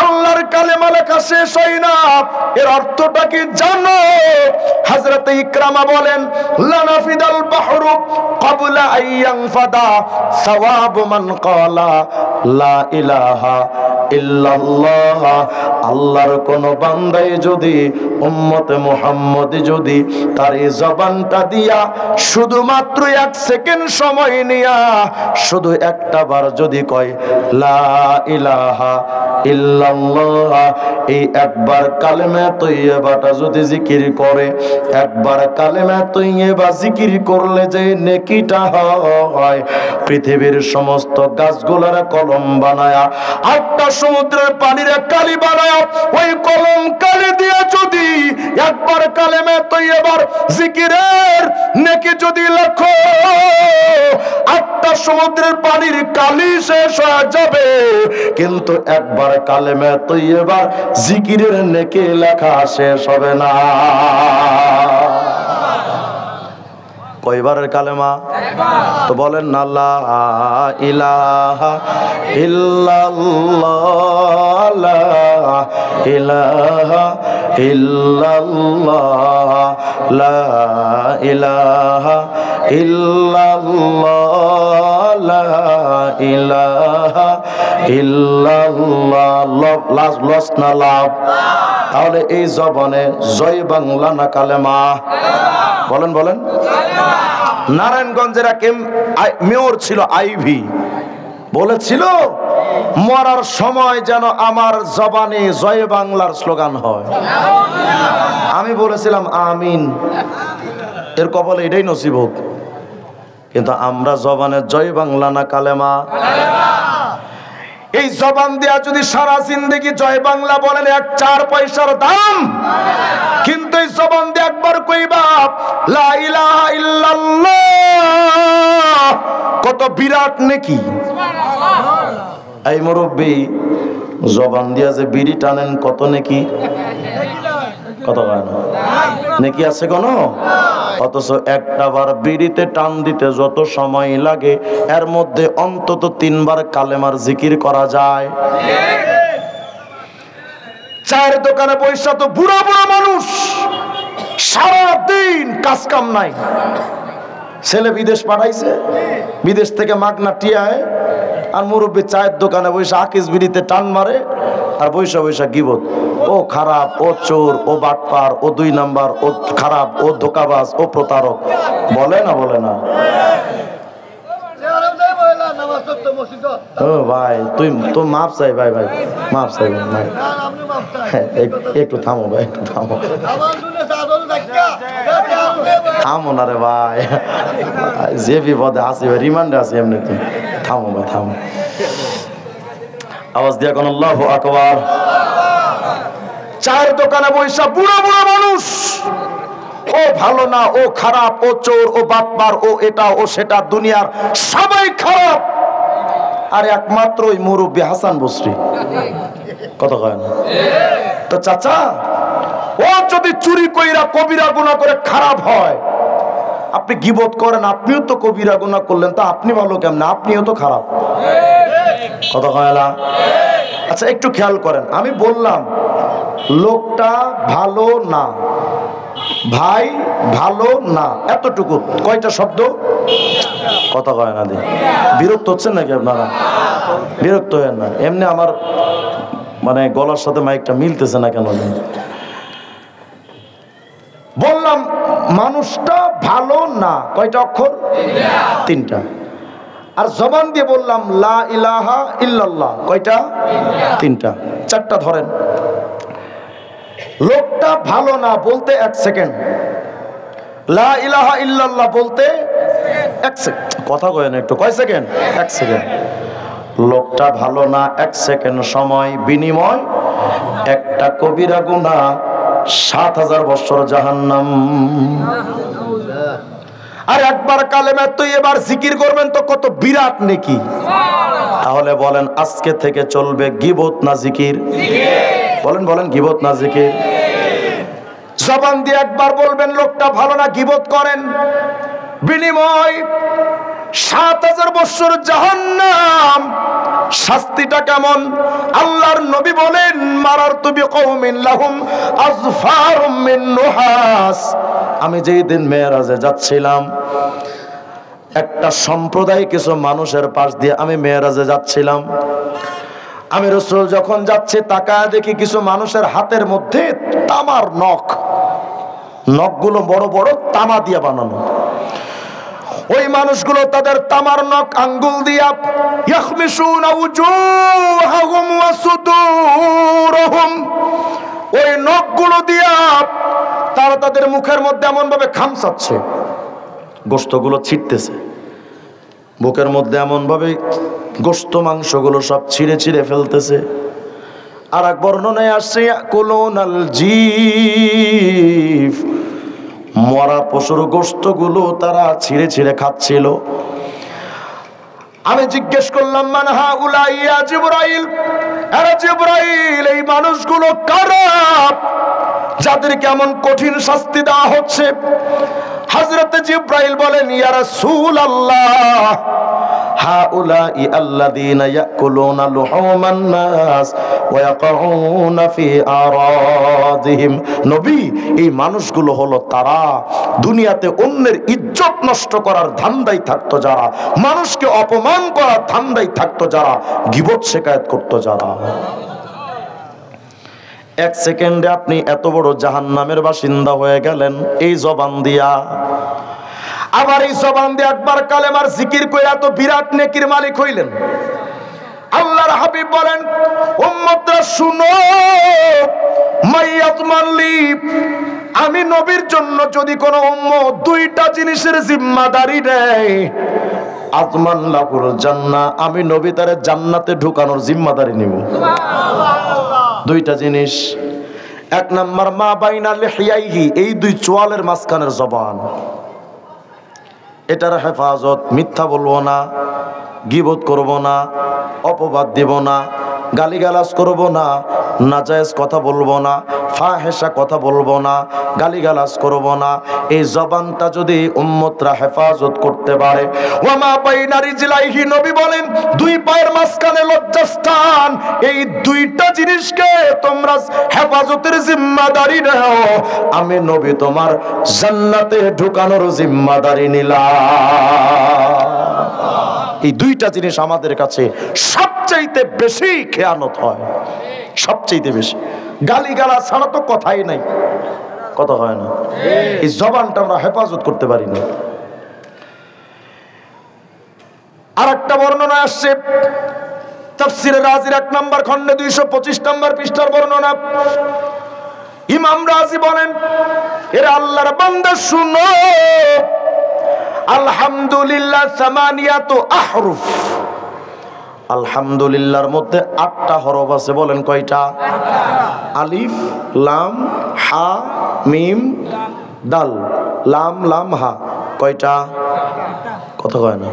আল্লাহর কালেমা লেখা শেষ হয় না, এর অর্থটা কি জানো? হযরত ইকরামা বলেন, লানাফিদাল বাহরু ক্বাবলা আইয়ানফাদা সাওয়াবু মান ক্বালা লা ইলাহা ইল্লাল্লাহ। আল্লাহর কোন বান্দাই যদি, উম্মতে মুহাম্মদি যদি তার এই জবানটা দিয়া শুধুমাত্র 1 সেকেন্ড সময় নিয়া শুধু একটা বার যদি কয় লা ইলাহা ইল্লাল্লাহ, এই একবার কালেমা তৈয়বাটা যদি জিকির করে, একবার কালেমা তৈয়বা জিকির করলে যে নেকিটা হয়, পৃথিবীর সমস্ত গাছগুলোর কলম বানায়া 8টা সমুদ্রের পানির কালি বানায়া, ওই কলম কালি দিয়ে যদি একবার কালেমা তৈয়বার জিকিরের নেকি যদি লেখো, 8টা সমুদ্রের পানির কালি শেষ হয়ে যাবে, কিন্তু একবার কালেমা তৈয়বার জিকিরের নেকি লেখা শেষ হবে না। কয়বারের কালেমা? তো বলেন না, লা ইলাহা ইল্লাল্লাহ, লা ইলাহা ইল্লাল্লাহ, লা ইলাহা ইল্লাল্লাহ, লা ইলাহা ইল্লাল্লাহ। লস না লাভ? তাহলে এই জবানে জয় বাংলা না কালেমা? বলেন বলেন। নারায়ণগঞ্জের মেয়র ছিল আইভি, বলেছিল মরার সময় যেন আমার জবানে জয় বাংলার স্লোগান হয়। আমি বলেছিলাম আমিন, এর কপালে এটাই নসিব হোক। কিন্তু আমরা জবানে জয় বাংলা না কালেমা? এই জবান দেয়া যদি সারা জিন্দেগি জয় বাংলা বলেন, 1 পয়সার দাম, কিন্তু এই জবান দিয়ে একবার কইবা লা ইলাহা ইল্লাল্লাহ, কত বিরাট নেকি। এই মুরব্বি, জবান দিয়া যে বিড়ি টানেন, কত নেকি? কত নেকি আছে কোন? অথচ একটা বার বিড়িতে টান দিতে যত সময় লাগে, এর মধ্যে অন্তত 3 বার কালেমার জিকির করা যায়। চায়ের দোকানে পয়সা তো বুড়া বুড়া মানুষ, সারাদিন কাজ কাম নাই, ছেলে বিদেশ পাঠাইছে, বিদেশ থেকে মাগনা টিয়ায়, আর মুরব্বী চায়ের দোকানে বসে আকিস বিড়িতে টান মারে, আর বৈশা বৈশা গিবত, ও খারাপ, ও চোর, ও বাটপার, ও 2 নাম্বার, ও খারাপ, ও ধোকাবাজ, ও প্রতারক, বলে না বলে না? ও ভাই তুই তো মাপ চাই ভাই, ভাই মাপ চাই ভাই, একটু থামো ভাই, একটু থামো, থামো না রে ভাই, যে বিপদে আছি ভাই, রিমান্ডে আছি এমনি, তুমি থামো ভাই, থামো। আওয়াজ দিয়া কোন আল্লাহু আকবার। চায়ের দোকানে বৈশা বুড়া বুড়া মানুষ, ও ভালো না, ও খারাপ, ও চোর, ও বাটপার, ও এটা, ও সেটা, দুনিয়ার সবাই খারাপ, আর একমাত্র ওই মুরব্বী হাসান বসরি কথা কয় না। তো চাচা, ও যদি চুরি কইরা কবিরা গুনাহ করে খারাপ হয়, আপনি গীবত করেন, আপনিও তো কবিরা গুনাহ করলেন, তা আপনি ভালো কেমনে? আপনিও তো খারাপ কথা কয় না। আচ্ছা একটু খেয়াল করেন, আমি বললাম লোকটা ভালো না, ভাই ভালো না, এতটুকু কয়টা শব্দ? কথা কয় না দি, বিরক্ত হচ্ছেন নাকি আপনারা? বিরক্ত হয়েন না, এমনি আমার মানে গলার সাথে মাইকটা মিলতেছে না কেন। বললাম মানুষটা ভালো না, কয়টা অক্ষর? 3টা। আর জবান দিয়ে বললাম লা ইলাহা ইল্লাল্লাহ, কয়টা? 3টা। 4টা ধরেন। লোকটা ভালো না বলতে 1 সেকেন্ড, লা ইলাহা ইল্লাল্লাহ বলতে 1 সেকেন্ড, কথা কয় না একটু, কয় সেকেন্ড? 1 সেকেন্ড। লোকটা ভালো না, 1 সেকেন্ড সময় বিনিময় একটা কবিরা গুনাহ 7000 বছর জাহান্নাম। আর একবার কালেমা তুই এবার জিকির করবেন তো কত বিরাট নেকি। তাহলে বলেন আজকে থেকে চলবে গীবত না জিকির? বলেন বলেন, গীবত না জিকির? জবান দিয়ে একবার বলবেন লোকটা ভালো না, গীবত করেন, বিনিময় 7000 বছর জাহান্নাম। শাস্তিটা কেমন? আল্লাহর নবী বলেন মারারতু বিকওমিন লাহুম আযফারুম মিন নুহাস। আমি যেই দিন মেরাজে যাচ্ছিলাম, একটা সম্প্রদায় কিছু মানুষের পাশ দিয়ে আমি মেরাজে যাচ্ছিলাম। আমি রাসূল যখন যাচ্ছি তাকায় দেখি কিছু মানুষের হাতের মধ্যে তামার নখ, নখগুলো বড় বড় তামা দিয়ে বানানো। ওই মানুষগুলো তাদের তামার নখ আঙ্গুল দিয়া ইয়াখমিসুনা উজুহাহুম ওয়া সুদুরহুম, ওই নখগুলো দিয়া তারা তাদের মুখের মধ্যে এমন ভাবে খামচাচ্ছে, গোশতগুলো ছিটতেছে বুকের মধ্যে, এমন ভাবে গোশত মাংসগুলো সব ছিঁড়ে ছিঁড়ে ফেলতেছে। আর এক বর্ণনায় আসছে ইয়াকুলুনাল জিফ, মরা পশুর গোশতগুলো তারা ছিঁড়ে ছিঁড়ে খাচ্ছিল। আমি জিজ্ঞেস করলাম মান হাউলাই ইয়া জিবরাইল, আরে জিবরাইল এই মানুষগুলো কারা যাদেরকে এমন কঠিন শাস্তি দেওয়া হচ্ছে? হযরত জিবরাইল বলেন ইয়া রাসূলুল্লাহ হাউলাই আল্লাযীনা ইয়াকুলুনা লুহুমান নাস ওয়া ইয়াকুউনা ফি আরাদিহিম। নবী, এই মানুষগুলো হলো তারা দুনিয়াতে অন্যের ইজ্জত নষ্ট করার ধান্দায় থাকতো যারা, মানুষকে অপমান করার ধান্দায় থাকতো যারা, গীবত শিকায়ত করতো যারা। 1 সেকেন্ডে আপনি এত বড় জাহান্নামের বাসিন্দা হয়ে গেলেন এই জবান দিয়া। আবার এই জবান দিয়ে একবার কালেমার জিকির কইরা তো বিরাট নেকির মালিক হইলেন। আল্লাহর হাবিব বলেন উম্মতরা শুনো, মাইয়াতমানলি, আমি নবীর জন্য যদি কোনো উম্মত 2টা জিনিসের জিম্মাদারি নেয়, আজমান লাহুল জান্নাহ, আমি নবী তারে জান্নাতে ঢুকানোর জিম্মাদারি নিব। 2টা জিনিস। 1 নাম্বার মা বাইনা লিহিয়াইহি, এই 2 চোয়ালের মাঝখানের জবান, এটার হেফাজত। মিথ্যা বলবো না, গীবত করব না, অপবাদ দিব না, গালিগালাজ করব না, নাজায়েজ কথা বলবো না, ফাহেশা কথা বলবো না, গালিগালাজ করব না। এই জবানটা যদি উম্মতরা হেফাজত করতে পারে, ওয়ামা বাইনা রিজলাইহি, নবী বলেন 2 পায়ের মাঝখানে লজ্জাস্থান, এই 2টা জিনিসকে তোমরা হেফাজতের জিম্মাদারি নাও, আমি নবী তোমার জান্নাতে ঢুকানোর জিম্মাদারি নিলাম। এই 2টা জিনিস আমাদের কাছে সবচাইতে বেশি খেয়ানত হয়। সবচেয়ে বেশি। গালিগালাজ ছাড়া তো কথাই নাই, কথা হয় না। এই জবানটা আমরা হেফাজত করতে পারি না। আর একটা বর্ণনা আসছে তাফসীরে রাজির 1 নম্বর খণ্ডে 225 নম্বর পৃষ্ঠার বর্ণনা। ইমাম রাজি বলেন, এরা আল্লাহর বান্দা শুনো, আলহামদুলিল্লাহ সামানিয়াতু আহরুফ, আলহামদুলিল্লাহর মধ্যে 8টা হরফ আছে। বলেন কয়টা? আলিফ লাম হা মিম দাল, লাম লাম হা, কয়টা? কথা কয় না?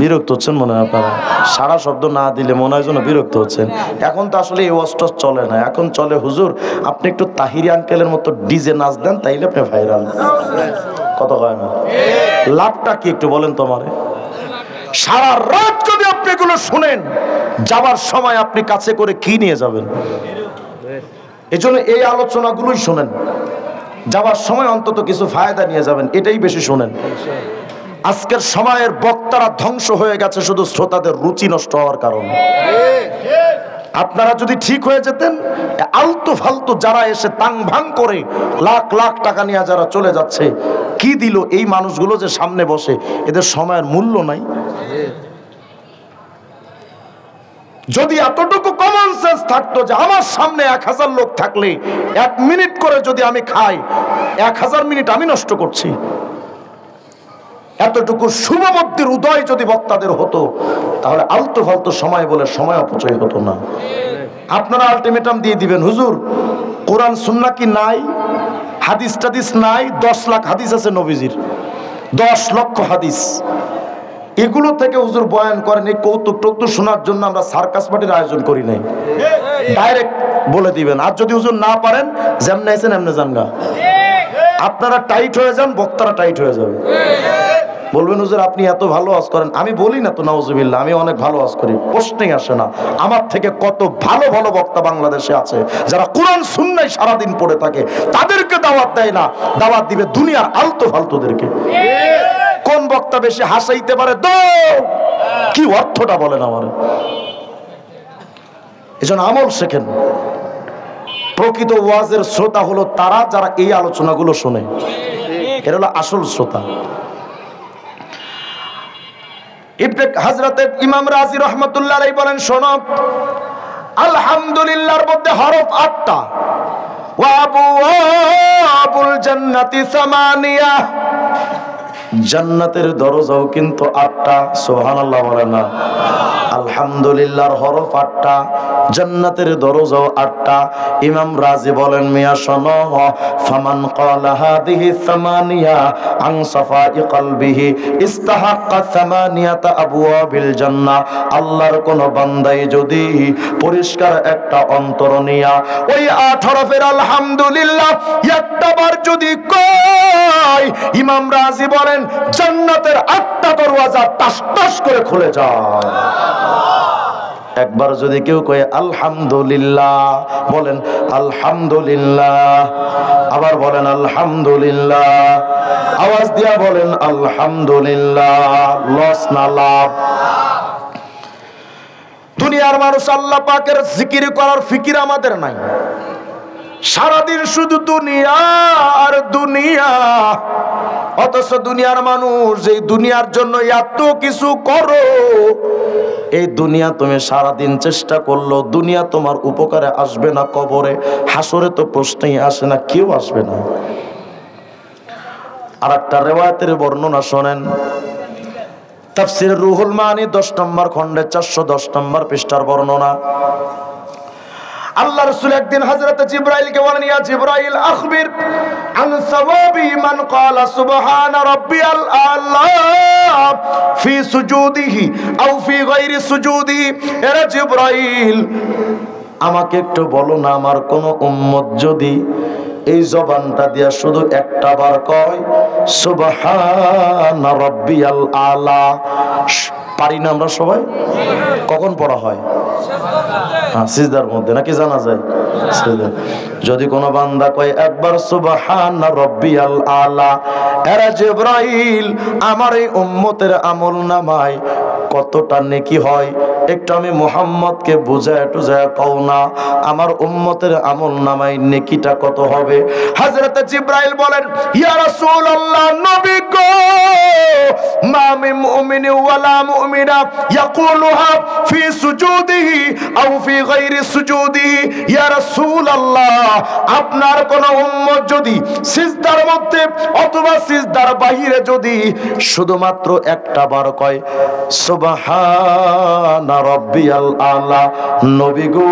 বিরক্ত হচ্ছেন মনে হয় আপনারা? সারা শব্দ না দিলে মনে হয় যেন বিরক্ত হচ্ছেন। এখন তো আসলে এই ওয়াজটা চলে না, এখন চলে হুজুর আপনি একটু তাহিরি আঙ্কেলের মতো ডিজে নাচ দেন, তাইলে আপনি ভাইরাল। কথা কয় না? লাভটা কি একটু বলেন তোমারে? সারা রাত যদি আপনি এগুলো শুনেন, যাবার সময় আপনি কাছে করে কি নিয়ে যাবেন? এজন্য এই আলোচনাগুলোই শুনেন, যাবার সময় অন্তত কিছু ফায়দা নিয়ে যাবেন, এটাই বেশি শুনেন। আজকের সময়ের বক্তারা ধ্বংস হয়ে গেছে শুধু শ্রোতাদের রুচি নষ্ট হওয়ার কারণে। আপনারা যদি ঠিক হয়ে যেতেন, আলতু ফালতু যারা এসে তাং ভাং করে লাখ লাখ টাকা নিয়ে যারা চলে যাচ্ছে, কি দিল এই মানুষগুলো যে সামনে বসে, এদের সময়ের মূল্য নাই। যদি এতটুকু কমন সেন্স থাকতো যে আমার সামনে 1000 লোক থাকলে 1 মিনিট করে যদি আমি খাই, 1000 মিনিট আমি নষ্ট করছি, এতটুকু শুভবুদ্ধির উদয় যদি বক্তাদের হতো, তাহলে আলতু ফালতু সময় বলে সময় অপচয় হতো না। আপনারা আলটিমেটাম দিয়ে দিবেন, হুজুর কোরআন সুন্নাহ কি নাই? হাদিস টাদিস নাই? 10 লাখ হাদিস আছে নবীজির, 10 লক্ষ হাদিস। এগুলো থেকে হুজুর বয়ান করেন, এই কৌতুক টৌতুক শোনার জন্য আমরা সার্কাস পার্টির আয়োজন করি নাই। ডাইরেক্ট বলে দিবেন। আর যদি হুজুর না পারেন, যেমনে আছেন এমনে জানগা। আপনারা টাইট হয়ে যান, বক্তারা টাইট হয়ে যাবে। বলবেন হুজুর আপনি এত ভালো ওয়াজ করেন। আমি বলি না তো নাউজুবিল্লাহ, আমি অনেক ভালো ওয়াজ করি, প্রশ্নই আসে না। আমার থেকে কত ভালো ভালো বক্তা বাংলাদেশে আছে, যারা কোরআন সুন্নাহ সারাদিন পড়ে থাকে, তাদেরকে দাওয়াত দেয় না, দাওয়াত দিবে দুনিয়ার আলতু ফালতুদেরকে। কোন বক্তা বেশি হাসাইতে পারে? কি অর্থটা বলেন আমার? এজন্য আমল শেখেন। প্রকৃত ওয়াজের শ্রোতা হলো তারা যারা এই আলোচনাগুলো শোনে, এরা হলো আসল শ্রোতা। হযরত ইমাম রাজি রাহমাতুল্লাহ আলাইহি বলেন, শোনো, আলহামদুলিল্লাহর মধ্যে হরফ 8টা, ওয়া আবুল জান্নাতি সামানিয়া, জান্নাতের দরজাও কিন্তু 8টা। সুবহানাল্লাহ বলেন না? আলহামদুলিল্লাহর হরফ 8টা, জান্নাতের দরজাও 8টা। ইমাম রাজি বলেন, মিয়া শোনো, ফামান ক্বালা হাদিহি সামানিয়া আন সাফাই কলবিহি ইস্তাহাক্কা সামানিয়াতা আবওয়াবিল জান্নাহ। আল্লাহর কোন বান্দাই যদি পরিষ্কার একটা অন্তর নিয়া ওই 8 হরফের আলহামদুলিল্লাহ একটা বার যদি কয়, ইমাম রাজি বলেন জান্নাতের 8টা দরওয়াজা টাস টাস করে খুলে যায়। একবার যদি কেউ কয় আলহামদুলিল্লাহ, বলেন আলহামদুলিল্লাহ, আবার বলেন আলহামদুলিল্লাহ, আওয়াজ দিয়া বলেন আলহামদুলিল্লাহ। লস না লাভ? দুনিয়ার মানুষ আল্লাহ পাকের জিকির করার ফিকির আমাদের নাই। সারাদিন শুধু দুনিয়া আর দুনিয়া, অথচ দুনিয়ার মানুষ এই দুনিয়ার জন্য এত কিছু করো। এই দুনিয়া তুমি সারাদিন চেষ্টা করলো, দুনিয়া তোমার উপকারে আসবে না। কবরে হাসরে তো প্রশ্নই আসে না, কেউ আসবে না। আর একটা রিওয়ায়াতের বর্ণনা শোনেন, তাফসীর রুহুল মানি 10 নম্বর খণ্ডে 410 নম্বর পৃষ্ঠার বর্ণনা। আল্লাহ রাসূল একদিন হযরত জিবরাইলকে বলেন, ইয়া জিবরাইল আখবির আন সাওয়াবি মান ক্বালা সুবহানা রাব্বিয়াল আ'লা ফি সুজুদিহি আও ফি গায়রি সুজুদিহি। এরা জিবরাইল, আমাকে একটু বলো না, আমার কোন উম্মত যদি এই জবানটা দিয়া শুধু একটা বার কয় সুবহানা রাব্বিয়াল আ'লা, পারি না আমরা সবাই? কখন পড়া হয়? সিজদার মধ্যে, নাকি জানা যায়? যদি কোনো বান্দা কয় একবার সুবহানা রাব্বিয়াল আ'লা, এরা জিবরাইল আমার এই উম্মতের আমল নামায় কতটা নেকি হয় একটু আমি মুহাম্মদকে বুঝায় টুজায় কও না, আমার উম্মতের আমল নামায় নেকিটা কত হবে? হযরত জিবরাইল বলেন, ইয়া রাসূলুল্লাহ, নবী গো, মা মিন মুমিনি ওয়ালা মুমিনা ইয়াকুলুহা ফি সুজুদিহি আও ফি গায়রি সুজুদিহি। ইয়া রাসূলুল্লাহ, আপনার কোন উম্মত যদি সিজদার মধ্যে অথবা সিজদার বাহিরে যদি শুধুমাত্র একটা বার কয় সুবহানা রাব্বিয়াল আলা, নবী গো,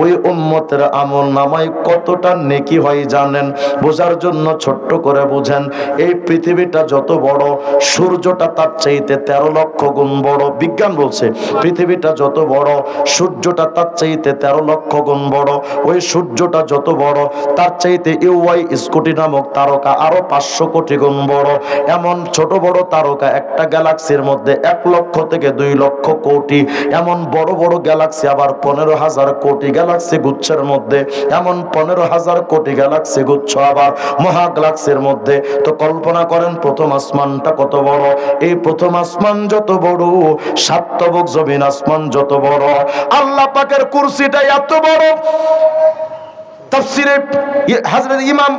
ওই উম্মতের আমল নামায় কতটা নেকি হয় জানেন? বোঝার জন্য ছোট্ট করে বুঝেন, এই পৃথিবীটা যত বড়, সূর্যটা তার চাইতে 13 লক্ষ গুণ বড়। বিজ্ঞান বলছে পৃথিবীটা যত বড়, সূর্যটা তার চাইতে 13 লক্ষ গুণ বড়। ওই সূর্যটা যত বড়, তার চাইতে ইউআই স্কুটি নামক তারকা আরো 500 কোটি গুণ বড়। এমন ছোট বড় তারকা একটা গ্যালাক্সির মধ্যে 1 লক্ষ থেকে 2 লক্ষ কোটি। এমন বড় বড় গ্যালাক্সি আবার 15,000 কোটি গ্যালাক্সি গুচ্ছের মধ্যে। এমন 15,000 কোটি গ্যালাক্সি গুচ্ছ আবার মহা গ্যালাক্সির মধ্যে। তো কল্পনা করেন প্রথম আসমানটা কত বড়। এই প্রথম আসমান যত বড়, সাতবক জমিন আসমান যত বড়, আল্লাহ পাকের কুরসিটা এত বড়। তাফসীরে হযরত ইমাম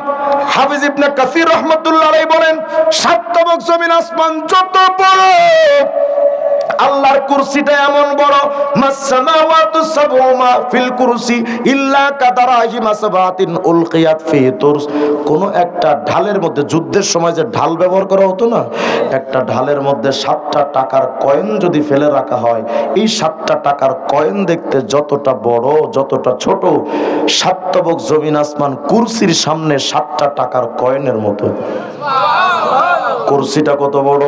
হাফিজ ইবনে কাসির রাহমাতুল্লাহ আলাইহি বলেন, সাতবক জমিন আসমান যত বড়, আল্লাহর কুরসিটা এমন বড়। মাসসামাওয়াতু সাবউমা ফিল কুরসি ইল্লা কাদারাহি মাসবাতিন উলকিয়াত ফি তুরস। কোন একটা ঢালের মধ্যে, যুদ্ধের সময় যে ঢাল ব্যবহার করা হতো না, একটা ঢালের মধ্যে 7টা টাকার কয়েন যদি ফেলে রাখা হয়, এই 7টা টাকার কয়েন দেখতে যতটা বড়, যতটা ছোট, সাতবক জমিন আসমান কুরসির সামনে 7টা টাকার কয়েনের মতো। কুরসিটা কত বড়।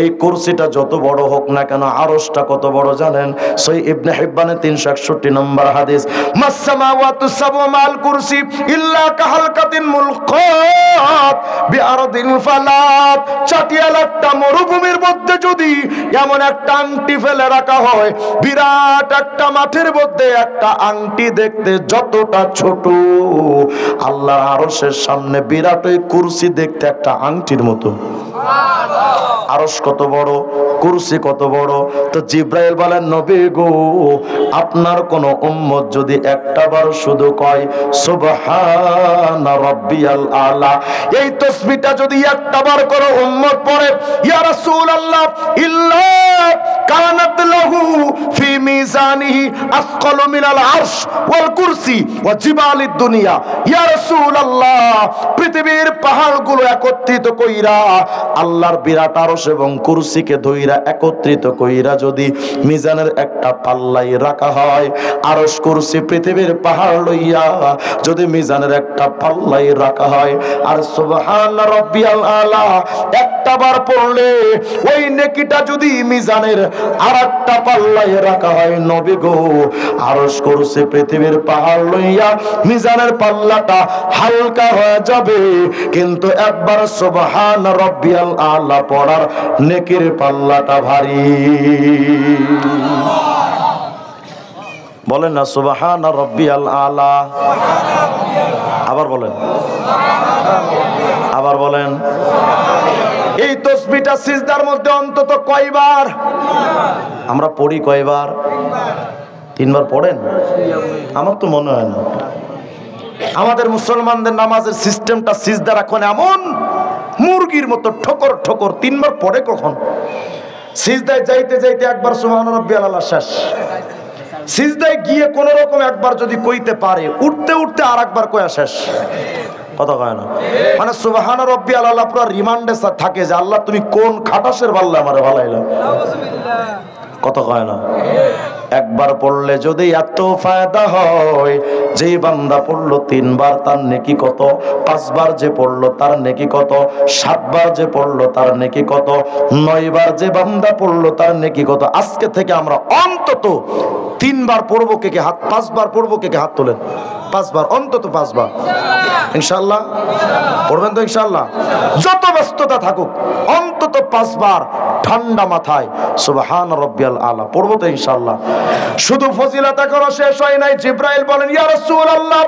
এই কুরসিটা যত বড় হোক না কেন, আরশটা কত বড় জানেন? সহিহ ইবনে হিব্বানের 361 নম্বর হাদিস, মাসসামাওয়াতু সাবউ মাল কুরসি ইল্লা কাহালকাতিন মুলকাত বিআরদিন ফালাত। চাটিয়াল একটা মরুভূমির মধ্যে যদি এমন একটা আংটি ফেলে রাখা হয়, বিরাট একটা মাঠের মধ্যে একটা আংটি দেখতে যতটা ছোট, আল্লাহর আরশের সামনে বিরাট ওই কুরসি দেখতে একটা আংটির মতো। আরশ কত বড়, কুরসি কত বড়। তো জিবরাইল বলেন, নবী গো, আপনার কোন উম্মত যদি একটাবার শুধু কয় সুবহানা রাব্বিয়াল আলা, এই তাসবিহটা যদি একটাবার কোন উম্মত পড়ে, ইয়া রাসূলুল্লাহ, ইল্লা কানাত লাহু ফি মিজানিহি আসকালু মিনাল আরশ ওয়াল কুরসি ওয়া জিবালিদ দুনিয়া। ইয়া রাসূলুল্লাহ, পৃথিবীর পাহাড়গুলো একত্রিত কইরা আল্লাহর বিরাট আরশ এবং কুরসিকে ধইরা একত্রিত কইরা যদি মিজানের একটা পাল্লাই রাখা হয়, আরশ কুরসি পৃথিবীর পাহাড় লইয়া যদি মিজানের একটা পাল্লাই রাখা হয়, আর সুবহানা রাব্বিয়াল আলা একটাবার পড়লে ওই নেকিটা যদি মিজানের আরেকটা পাল্লাই রাখা হয়, নবী গো, আরশ কুরসি পৃথিবীর পাহাড় লইয়া মিজানের পাল্লাটা হালকা হয়ে যাবে, কিন্তু একবার সুবহানা রাব্বিয়াল আলা পড়ার নেকির পাল্লাটা ভারী। বলেন না সুবহানা রাব্বিয়াল আলা। আবার বলেন, আবার বলেন। এই তাসবিহটা সিজদার মধ্যে অন্তত কয়বার আমরা পড়ি? কয়বার? 3 বার পড়েন? আমার তো মনে হয় না। আমাদের মুসলমানদের নামাজের সিস্টেমটা সিজদার এখন এমন মুরগির মতো ঠোকর ঠোকর। 3 বার পড়ে কখন? সিজদায় যাইতে যাইতে একবার সুবহান রাব্বিয়াল আলা শেষ। সিজদায় গিয়ে কোন রকম একবার যদি কইতে পারে, উঠতে উঠতে আর একবার কয়া শেষ। কথা কয় না? মানে সুবহান রাব্বিয়াল আলা পুরো রিমান্ডে থাকে যে আল্লাহ তুমি কোন খাটাসের বাল্লা আমারে ভালাইলা। কথা কয় না? একবার পড়লে যদি এত ফায়দা হয়, যেই বান্দা পড়লো 3 বার তার নেকি কত, 5 বার যে পড়লো তার নেকি কত, 7 বার যে পড়লো তার নেকি কত, 9 বার যে বান্দা পড়লো তার নেকি কত। আজকে থেকে আমরা অন্তত 3 বার পড়বো। কে কে হাত? 5 বার পড়বো। কে কে হাত তোলেন? 5 বার, অন্তত 5 বার ইনশাআল্লাহ পড়বেন তো ইনশাআল্লাহ। যত ব্যস্ততা থাকুক অন্তত 5 বার ঠান্ডা মাথায় সুবহান রাব্বিয়াল আলা পড়বো তো ইনশাআল্লাহ। শুধু ফজিলত এখনো শেষ হয় নাই। জিবরাইল বলেন, ইয়া রাসূলুল্লাহ,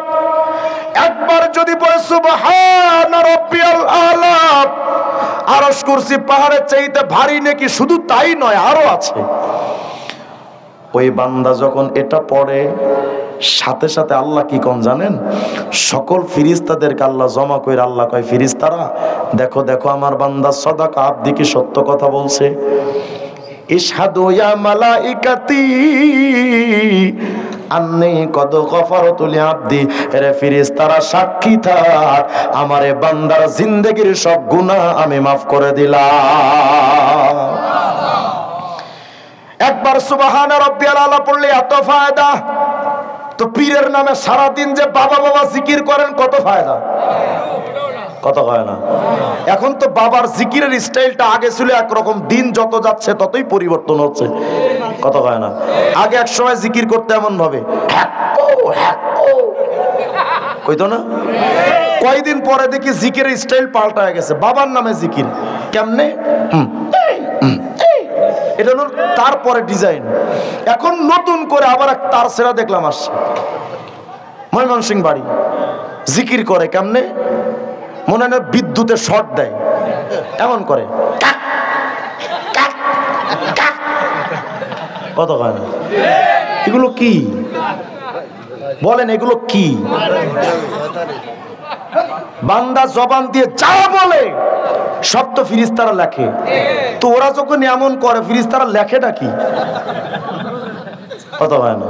একবার যদি পড়ে সুবহান রাব্বিয়াল আলা, আরশ কুরসি পাহাড়ের চাইতে ভারী নাকি শুধু তাই নয়, আরো আছে। ওই বান্দা যখন এটা পড়ে, সাথে সাথে আল্লাহ কি কোন জানেন? সকল ফিরিস্তাদেরকে আল্লাহ জমা করে আল্লাহ কয়, ফিরিস্তারা দেখো দেখো আমার বান্দা সাদাকা আব্দি কি সত্য কথা বলছে। ইশহাদু ইয়া মালাইকাতি আন্নী কদ গফারতু লিআবদি, রে ফেরেশতারা সাক্ষী থাক আমারে বান্দার জিন্দেগীর সব গুনাহ আমি মাফ করে দিলাম। একবার সুবহানা রাব্বিয়াল আলা পড়লে এত ফায়দা, তো পীরের নামে সারা দিন যে বাবা বাবা জিকির করেন কত ফায়দা, কত হয় না। এখন তো বাবার জিকিরের স্টাইলটা আগে ছিল একরকম, দিন যত যাচ্ছে ততই পরিবর্তন হচ্ছে, কত হয় না। আগে এক সময় জিকির করতে এমন ভাবে কইতো না, কয়দিন পরে দেখি জিকিরের স্টাইল পাল্টায় গেছে, বাবার নামে জিকির কেমনে, এটা হলো তারপরে ডিজাইন। এখন নতুন করে আবার এক তার সেরা দেখলাম আসছে, ময়মনসিংহ বাড়ি, জিকির করে কেমনে, মনে হয় বিদ্যুতের শর্ট দেয় এমন করে, কত হয় না। এগুলো কি বলেন, এগুলো কি? বান্দা জবান দিয়ে যা বলে সব তো ফিরিস্তারা লেখে, তো ওরা যখন এমন করে ফিরিস্তারা লেখেটা কি, কত হয় না।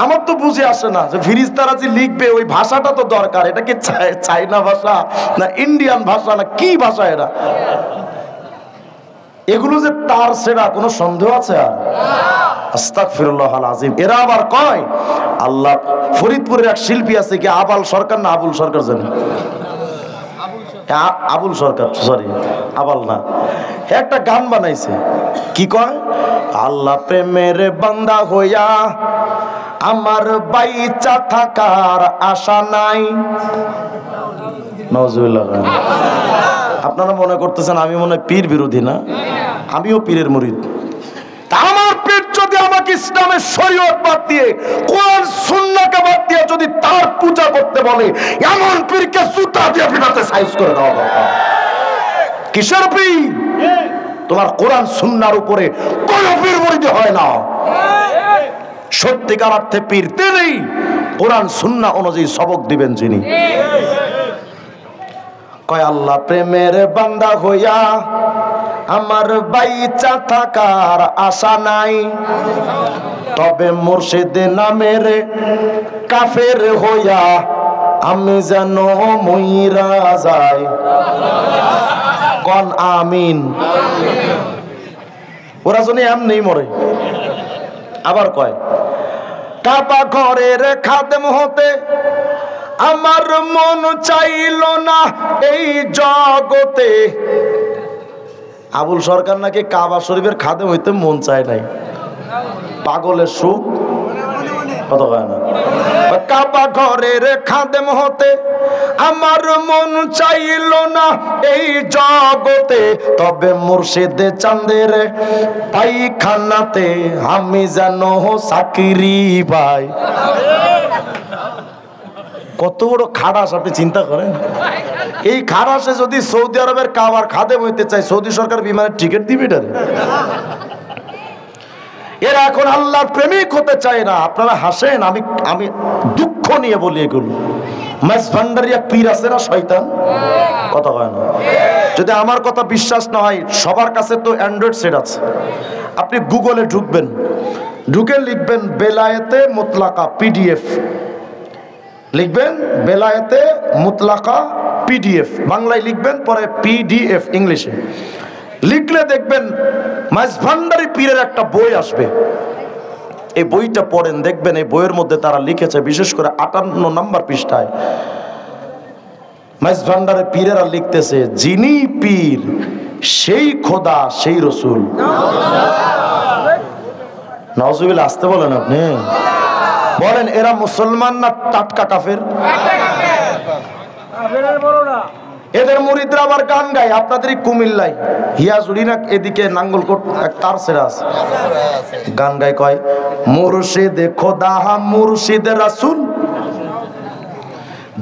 আমার তো বুঝে আসে না যে ফিরিস্তারা যে লিখবে ওই ভাষাটা তো দরকার, এটা কি চাইনা ভাষা না ইন্ডিয়ান ভাষা না কি ভাষা এরা? এগুলো যে তার সেরা কোনো সন্দেহ আছে? আর আস্তাগফিরুল্লাহ আল আযীম। এরা আবার কয় আল্লাহ, ফরিদপুরের এক শিল্পী আছে কি আবাল সরকার না আবুল সরকার জানি, আবুল সরকার, সরি আবাল না, একটা গান বানাইছে, কি কয়, আল্লাহ প্রেমের বান্দা হইয়া আমার বাইচা থাকার আশা নাই। নাউজুবিল্লাহ। আপনারা মনে করতেছেন আমি মনে হয় পীর বিরোধী, না, আমিও পীরের মুরিদ। আমার পীর যদি আমাকে ইসলামের শরীয়ত বাদ দিয়ে কোরআন সুন্নাহকে বাদ দিয়ে যদি তার পূজা করতে বলে, এমন পীরকে জুতা দিয়ে পিটাতে সাইজ করে দেওয়া দরকার। কিসের পীর? তোমার কোরআন সুন্নাহর উপরে কোন পীর মুরিদ হয় না। সত্যিকার অর্থে পীর তিনি, কোরআন সুন্নাহ অনুযায়ী সবক দিবেন যিনি। কয় আল্লাহ প্রেমের বান্দা হইয়া আমার বাইচা থাকার আশা নাই, তবে মুর্শিদ নামের কাফের হইয়া আমি যেন মইরা যাই। কোন আমিন। ওরা যেন এমনি মরে। আবার কয় কাবা ঘরের খাদেম হতে আমার মন চাইল না এই জগতে। আবুল সরকার নাকি কাবা শরীফের খাদেম হইতে মন চায় নাই, পাগলের সুখ, কত হয় না। কাবা ঘরের খাদেম হতে আমার মন চাইল না এই জগতে, তবে মুর্শিদ চাঁদের পায়খানাতে আমি যেন চাকরি পাই। কত বড় খারাস আপনি চিন্তা করেন। এই খারাসে যদি সৌদি আরবের কাবার খাদেম হইতে চাই, সৌদি সরকার বিমানের টিকিট দিবে এটারে? এরা এখন আল্লাহর প্রেমিক হতে চায় না। আপনারা হাসেন, আমি দুঃখ নিয়ে বলি এগুলো। মাস ভান্ডারিয়া পীর আছে না শয়তান, কথা হয় না। যদি আমার কথা বিশ্বাস না হয়, সবার কাছে তো অ্যান্ড্রয়েড সেট আছে। আপনি গুগলে ঢুকবেন, ঢুকে লিখবেন বেলায়েতে মুতলাকা পিডিএফ, লিখবেন বেলায়েতে মুতলাকা পিডিএফ, বাংলায় লিখবেন, পরে পিডিএফ ইংলিশে লিখলে দেখবেন মাস ভান্ডারি পীরের একটা বই আসবে। এই বইটা পড়েন, দেখবেন এই বইয়ের মধ্যে তারা লিখেছে, বিশেষ করে 58 নম্বর পৃষ্ঠায় মাস ভান্ডারি পীরেরা লিখতেছে, যিনি পীর সেই খোদা সেই রসুল। নাউজুবিল্লাহ। আসতে বলেন আপনি, বলেন এরা মুসলমান না টাটকা কাফের? এদের মুরিদরা আবার গান গায়। আপনাদের কুমিল্লায় হিয়াজুড়ি না এদিকে নাঙ্গলকোট এক তার সেরা আছে, গান গায়, কয় মুর্শিদ খোদা মুর্শিদ রাসূল,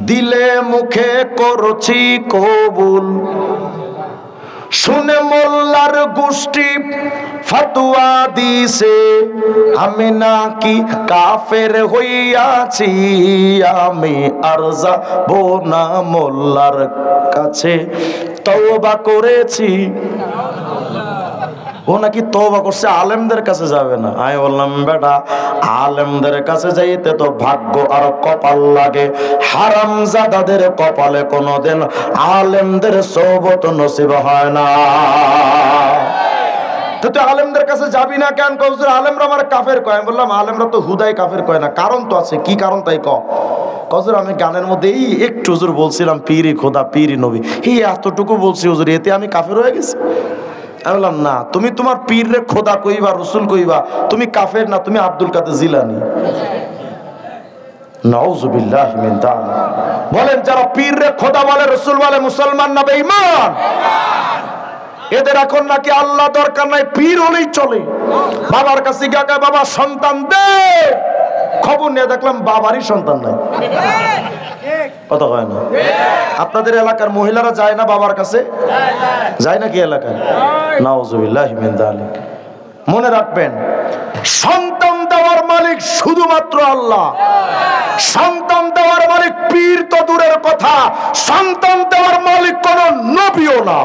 দিলে মুখে করছি কবুল, শুনে মোল্লার গোষ্ঠী ফতোয়া দিছে আমি নাকি কাফের হইয়াছি, আমি আর যাব না মোল্লার কাছে, তওবা করেছি। ও নাকি তওবা করছে, আলেমদের কাছে যাবে না। আমি বললাম বেটা, আলেমদের কাছে যাইতে তো ভাগ্য আর কপাল লাগে, হারামজাদাদের কপালে কোনোদিন আলেমদের সোহবত নসিব হয় না। তো তুই আলেমদের কাছে যাবি না কেন? কৌজুর আলেমরা আমার কাফের কয়। আমি বললাম আলেমরা তো হুদাই কাফের কয় না, কারণ তো আছে। কি কারণ তাই ক। কজুর আমি গানের মধ্যে এই একটু হুজুর বলছিলাম পীরি খোদা পীরি নবী, এই এতটুকু বলছি হুজুর, এতে আমি কাফের হয়ে গেছি? আমি বললাম না, তুমি তোমার পীর রে খোদা কইবা, রসুল কইবা, তুমি কাফের না, তুমি আব্দুল কাদের জিলানী। নাউজুবিল্লাহ মিন যালিক। বলেন যারা পীর রে খোদা বলে, রসুল বলে, মুসলমান না বেঈমান? এদের এখন নাকি আল্লাহ দরকার নাই, পীর হলেই চলে। বাবার কাছে গিয়ে বাবা সন্তান দে, খবর নিয়ে দেখলাম বাবারই সন্তান নাই। কথা হয় না? আপনাদের এলাকার মহিলারা যায় না বাবার কাছে? যায় নাকি এলাকায়? নাউজুবিল্লাহ মিন যালিক। মনে রাখবেন, সন্তান দেওয়ার মালিক শুধুমাত্র আল্লাহ। সন্তান দেওয়ার মালিক পীর তো দূরের কথা, সন্তান দেওয়ার মালিক কোন নবীও না।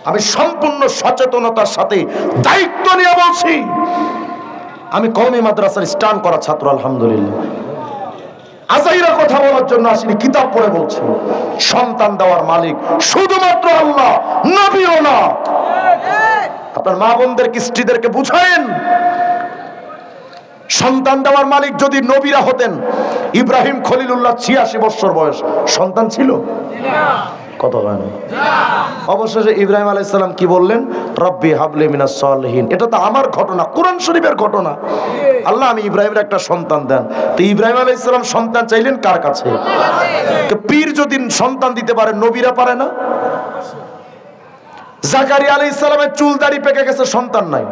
আমি সম্পূর্ণ সচেতনতার সাথে দায়িত্ব নিয়ে বলছি, আমি কওমি মাদ্রাসার স্টান করা ছাত্র। আলহামদুলিল্লাহ, আজাইরা কথা বলার জন্য আসিনি, কিতাব পড়ে বলছি, সন্তান দেওয়ার মালিক শুধুমাত্র আল্লাহ, নবীও না। আপনার মা বোনদের স্ত্রীদেরকে বুঝায়েন, সন্তান দেওয়ার মালিক যদি নবীরা হতেন, ইব্রাহিম খলিলুল্লাহ 86 বছর বয়স, সন্তান ছিল? কত হয় না? অবশেষে ইব্রাহিম আলাইহিস সালাম কি বললেন? রব্বি হাবলি মিনাস সালিহিন। এটা তো আমার ঘটনা, কোরআন শরীফের ঘটনা। আল্লাহ আমি ইব্রাহিমের একটা সন্তান দেন। তো ইব্রাহিম আলাইহিস সালাম সন্তান চাইলেন কার কাছে? পীর যদি সন্তান দিতে পারে, নবীরা পারে না? জাকারিয়া আলাইহিস সালামের চুল দাড়ি পেকে গেছে, সন্তান নাই।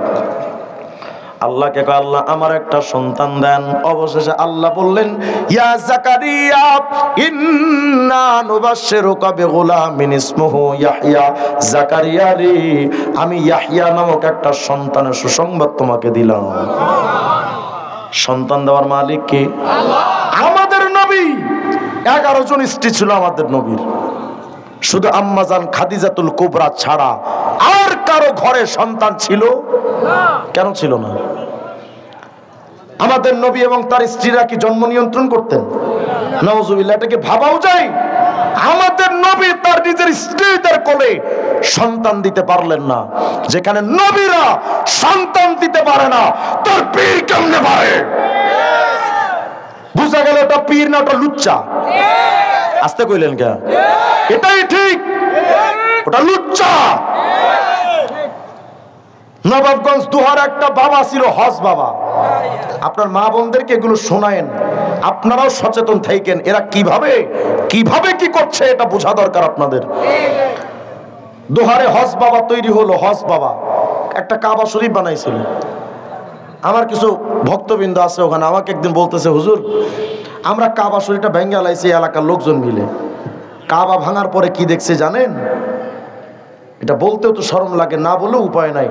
আল্লাহকে কয় আল্লাহ আমার একটা সন্তান দেন। অবশেষে আল্লাহ বললেন ইয়া জাকারিয়া ইন্না নুবাশশিরুকা বিগুলামিন ইসমুহু ইয়াহইয়া। জাকারিয়া রে, আমি ইয়াহইয়া নামক একটা সন্তানের সুসংবাদ তোমাকে দিলাম। সন্তান দেওয়ার মালিক কে? আল্লাহ। আমাদের নবী 11 জন স্ত্রী ছিল আমাদের নবীর, শুধু আম্মাজান খাদিজাতুল কুবরা ছাড়া আর কারো ঘরে সন্তান ছিল না। কেন ছিল না? আমাদের নবী এবং তার স্ত্রীরা কি জন্ম নিয়ন্ত্রণ করতেন? নাউজুবিল্লাহ, এটাকে ভাবাও যায়? আমাদের নবী তার নিজের স্ত্রীদের কোলে সন্তান দিতে পারলেন না। যেখানে নবীরা সন্তান দিতে পারে না, তোর পীর কেমনে পারে? বুঝা গেল ওটা পীর না, ওটা লুচ্চা। আসতে কইলেন কে? এটাই ঠিক, ওটা লুচ্চা। নবাবগঞ্জ দুহার একটা বাবা ছিল, হজ বাবা। আপনার মা বোনদেরকে এগুলো শোনায়েন, আপনারাও সচেতন থাকেন। এরা কিভাবে কি করছে এটা বোঝা দরকার আপনাদের। দুহারে হজ বাবা তৈরি হলো। হজ বাবা একটা কাবা শরীফ বানাইছিল। আমার কিছু ভক্তবৃন্দ আছে ওখানে, আমাকে একদিন বলতেছে হুজুর আমরা কাবা শরীফটা ভেঙে আলাইছি এলাকার লোকজন মিলে। কাবা ভাঙার পরে কি দেখছে জানেন? এটা বলতেও তো শরম লাগে, না বলেও উপায় নাই।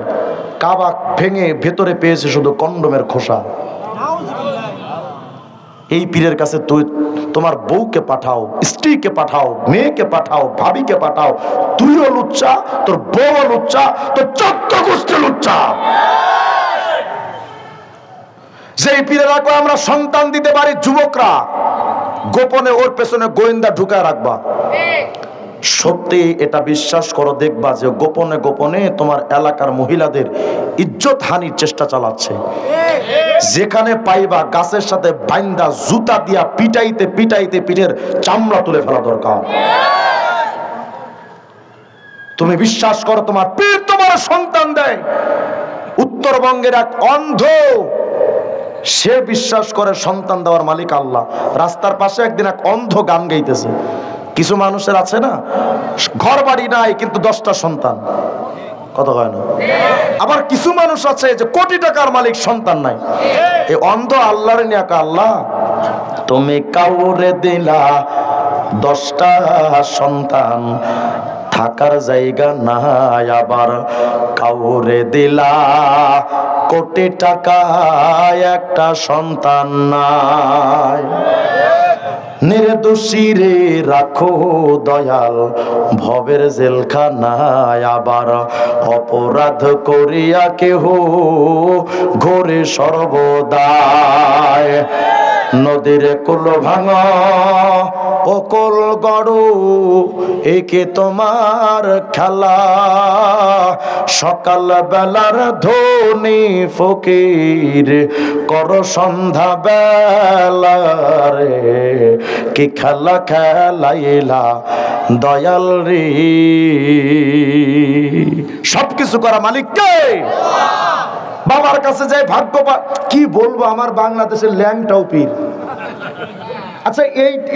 কাবা ভেঙে ভেতরে পেয়েছে শুধু কন্ডমের খোসা। এই পীরের কাছে তুই তোমার বউকে পাঠাও, স্ত্রীকে পাঠাও, মেয়েকে পাঠাও, ভাবিকে পাঠাও, তুইও লুচ্চা, তোর বউও লুচ্চা, তোর 14 গোষ্ঠী লুচ্চা। যেই পীরেরা কয় আমরা সন্তান দিতে পারি, যুবকরা গোপনে ওর পেছনে গোয়েন্দা ঢুকায় রাখবা। সত্যি এটা বিশ্বাস করো, দেখবা যে গোপনে গোপনে তোমার এলাকার মহিলাদের ইজ্জত হানির চেষ্টা চালাচ্ছে। যেখানে পাইবা গাছের সাথে বাইন্দা জুতা দিয়া পিটাইতে পিটাইতে পিঠের চামড়া তুলে ফেলা দরকার। তুমি বিশ্বাস করো তোমার পীর তোমার সন্তান দেয়। উত্তরবঙ্গের এক অন্ধ, সে বিশ্বাস করে সন্তান দেওয়ার মালিক আল্লাহ। রাস্তার পাশে একদিন এক অন্ধ গান গাইতেছে। কিছু মানুষের আছে না, ঘর বাড়ি নাই কিন্তু 10টা সন্তান। কথা হয় না? আবার কিছু মানুষ আছে যে কোটি টাকার মালিক, সন্তান নাই। এই অন্ধ আল্লাহর নিয়ে আল্লাহ তুমি কাউরে দিলা 10টা সন্তান, থাকার জায়গা নাই, আবার কাউরে দিলা কোটি টাকা, একটা সন্তান নাই। নির্দোষী রে রাখো দয়াল ভবের জেলখানায়, আবার অপরাধ করিয়া কেহ ঘোরে সর্বদায়। নদীর কুল ভাঙ ও কোল গড়ু, একে তোমার খেলা, সকাল বেলার ধনী ফকির কর সন্ধ্যা বেলারে, কি খেলা খেলাইলা দয়াল রে। সবকিছু করা মালিক কে? বাবার কাছে যাই ভাগ্য কি বলবো, আমার বাংলাদেশের ল্যাংটাও পীর। আচ্ছা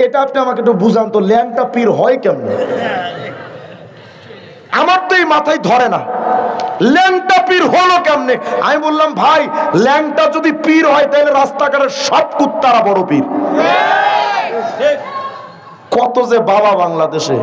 এটা আপনি আমাকে একটু বুঝান তো, ল্যাংটা পীর হয় কেমনে? আমার তো এই মাথায় ধরে না, ল্যাংটা পীর হলো কেমনে? আমি বললাম ভাই, ল্যাংটা যদি পীর হয় তাহলে রাস্তাঘাটের সব কুত্তারা বড় পীর। কত যে বাবা বাংলাদেশে,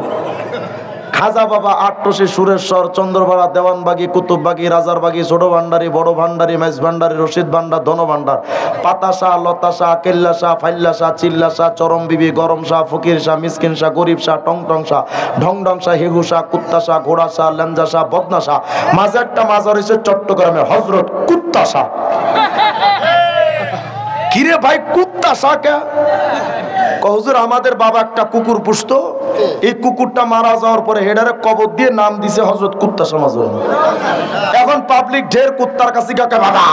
খাজা বাবা, আট্টসী, সুরেশ্বর, চন্দ্রপাড়া, দেওয়ানবাগি, কুতুববাগি, রাজারবাগি, ছোট ভান্ডারি, বড় ভান্ডারি, মেজ ভান্ডারি, রশিদ ভান্ডার, ধন ভান্ডার, পাতা শাহ, লতা শাহ, কেল্লা শাহ, ফাইল্লা শাহ, চিল্লা শাহ, চরম বিবি, গরম শাহ, ফকির শাহ, মিসকিন শাহ, গরিব শাহ, টং টং শাহ, ঢং ঢং শাহ, হেগু শাহ, কুত্তা শাহ, ঘোড়া শাহ, লেঞ্জা শাহ, বদনা শাহ, মাঝে একটা মাজার হয়েছে চট্টগ্রামে হজরত কুত্তা শাহ। কিরে ভাই কুত্তা শাহ কে? হুজুর আমাদের বাবা একটা কুকুর পুষতো, এই কুকুরটা মারা যাওয়ার পরে হেডারে কবর দিয়ে নাম দিছে হযরত কুত্তা সমাজ। এখন পাবলিক ঢের কুত্তার কাছে কাকে বাবা।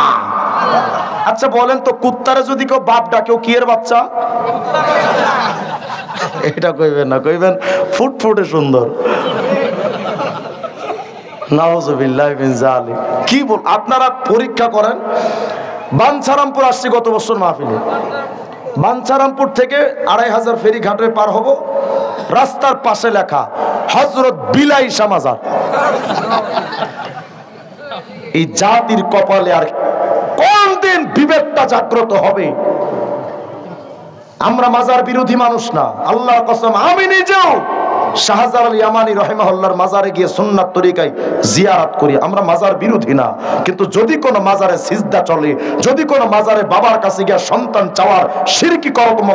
আচ্ছা বলেন তো, কুত্তারে যদি কেউ বাপ ডাকেও কি এর বাচ্চা? এটা কইবেন না, কইবেন ফুটফুটে সুন্দর। নাউযুবিল্লাহি মিন যালিক। কি বল, আপনারা পরীক্ষা করেন। বাঞ্ছারামপুর আসছি গত বছর মাহফিলে। বাঞ্ছারামপুর থেকে 2500 ফেরিঘাটে পার হব, রাস্তার পাশে লেখা হযরত বিলাইসা মাজার। এই জাতির কপালে আর কোন দিন বিবেকটা জাগ্রত হবে? আমরা মাজার বিরোধী মানুষ না, আল্লাহর কসম আমি নিজেও শাহজালাল ইয়ামানি রাহিমাহুল্লাহর মাজারে গিয়ে সুন্নাত তরিকায় জিয়ারত করি। আমরা মাজার বিরোধী না, কিন্তু যদি কোনো মাজারে সিজদা চলে, যদি কোনো মাজারে বাবার কাছে গিয়ে সন্তান চাওয়ার শিরকি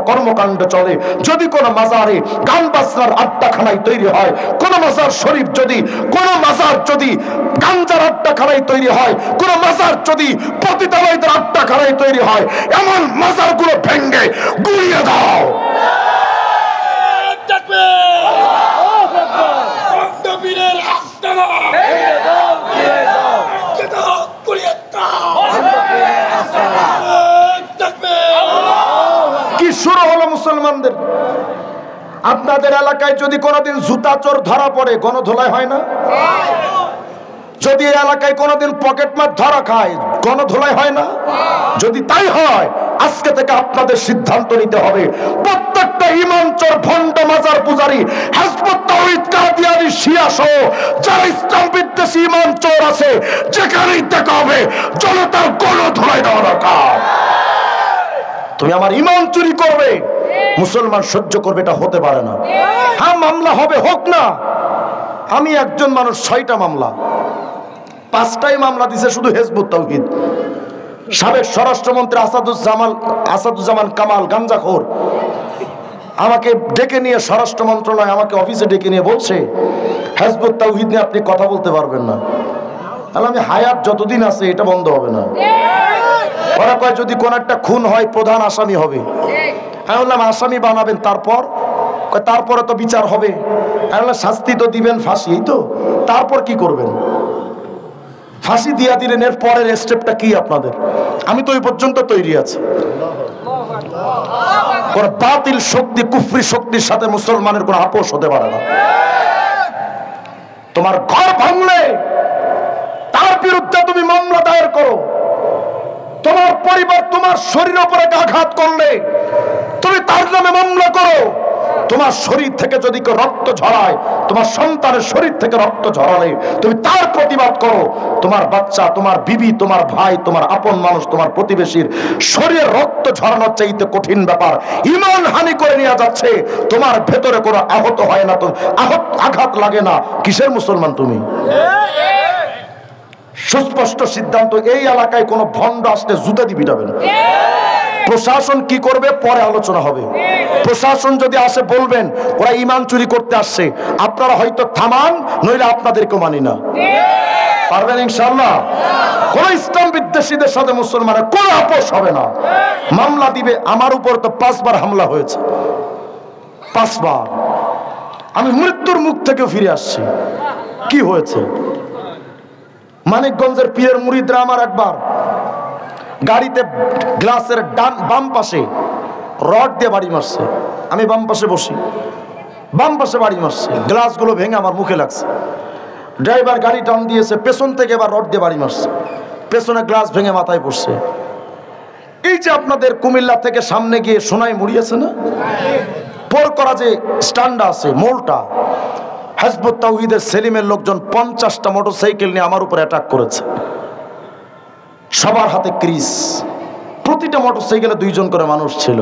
কর্মকাণ্ড চলে, যদি কোনো মাজারে গান বাজনার আড্ডাখানায় তৈরি হয়, কোনো মাজার শরীফ যদি, কোনো মাজার যদি গাঞ্জার আড্ডাখানায় তৈরি হয়, কোনো মাজার যদি পতিতালয়দের আড্ডাখানায় তৈরি হয়, এমন মাজারগুলো ভেঙে গুড়িয়ে দাও। কি শুরু হলো মুসলমানদের? আপনাদের এলাকায় যদি কোনোদিন জুতা চোর ধরা পড়ে, গণধোলাই হয় না? যদি এলাকায় কোনোদিন পকেটমার ধরা খায়, গণধোলাই হয় না? যদি তাই হয়, আজকে থেকে আপনাদের সিদ্ধান্ত নিতে হবে, প্রত্যেকটা ইমাম চোর, ভণ্ড মাজার পূজারী, হিজবুত তাওহীদ, কাদিয়ানী, শিয়া সহ যারা ইসলাম বিদ্বেষী ইমাম চোর আছে, যেখানেই দেখা হবে জনতার গণধোলাই দেওয়া দরকার। তুমি আমার ইমান চুরি করবে, মুসলমান সহ্য করবে, এটা হতে পারে না। হ্যাঁ মামলা হবে, হোক না। আমি একজন মানুষ 6টা মামলা, 5টাই মামলা দিছে শুধু হিজবুত তাওহীদ। সাবেক স্বরাষ্ট্রমন্ত্রী আসাদুজ্জামান কামাল গাঞ্জাখোর আমাকে ডেকে নিয়ে, স্বরাষ্ট্র মন্ত্রণালয় আমাকে অফিসে ডেকে নিয়ে বলছে হিজবুত তাওহীদ নিয়ে আপনি কথা বলতে পারবেন না। আমি হায়াত যতদিন আছে এটা বন্ধ হবে না। ওরা কয় যদি কোন একটা খুন হয় প্রধান আসামি হবে। আমি বললাম আসামি বানাবেন, তারপরে তো বিচার হবে। আমি বললাম শাস্তি তো দিবেন, ফাঁসি, তো তারপর কি করবেন? ফাঁসি দিয়া দিলেন, এর পরের স্টেপটা কি আপনাদের? আমি তো ওই পর্যন্ত তৈরি আছি। কোন বাতিল শক্তি, কুফরি শক্তির সাথে মুসলমানের কোন আপোষ হতে পারে না। তোমার ঘর ভাঙলে তার বিরুদ্ধে তুমি মামলা দায়ের করো। তোমার পরিবার তোমার শরীরের উপরে আঘাত করলে তুমি তার নামে মামলা করো। তোমার শরীর থেকে যদি কেউ রক্ত ঝরায়, তোমার সন্তানের শরীর থেকে রক্ত ঝরালে তুমি তার প্রতিবাদ করো। তোমার বাচ্চা, তোমার বিবি, তোমার ভাই, তোমার আপন মানুষ, তোমার প্রতিবেশীর শরীরে রক্ত ঝরানোর চাইতে কঠিন ব্যাপার ঈমান হানি করে নিয়ে যাচ্ছে। তোমার ভেতরে কোনো আহত হয় না, তো আঘাত লাগে না, কিসের মুসলমান তুমি? সুস্পষ্ট সিদ্ধান্ত, এই এলাকায় কোনো ভণ্ড আসলে জুতা দিয়ে পিটাবেন। প্রশাসন কি করবে পরে আলোচনা হবে। প্রশাসন যদি আসে বলবেন ওরা ঈমান চুরি করতে আসছে, আপনারা হয়তো থামান, নইলে আপনাদেরকে মানি না। পারবেন ইনশাআল্লাহ? কোন ইসলাম বিদ্বেষীদের সাথে মুসলমানের কোন আপোষ হবে না। মামলা দিবে। আমার উপর তো 5 বার হামলা হয়েছে, 5 বার। আমি মৃত্যুর মুখ থেকে ফিরে আসছি। কি হয়েছে? মানিকগঞ্জের পীরের মুরিদরা আমার একবার গাড়িতে গ্লাসের বাম পাশে রড দিয়ে বাড়ি মারছে। আমি বাম পাশে বসি, বাম পাশে বাড়ি মারছে, গ্লাসগুলো ভেঙে আমার মুখে লাগছে। ড্রাইভার গাড়ি টান দিয়েছে, পেছন থেকে এবার রড দিয়ে বাড়ি মারছে, পেছনে গ্লাস ভেঙে মাথায় পড়ছে। এই যে আপনাদের কুমিল্লা থেকে সামনে গিয়ে সোনাই মুড়িয়েছে না, পোর করা যে স্ট্যান্ডটা আছে, মোলটা, হিজবুত তাওহীদের সেলিমের লোকজন 50টা মোটরসাইকেল নিয়ে আমার উপর অ্যাটাক করেছে। সবার হাতে ক্রিস, প্রতিটা মোটরসাইকেলে 2 জন করে মানুষ ছিল।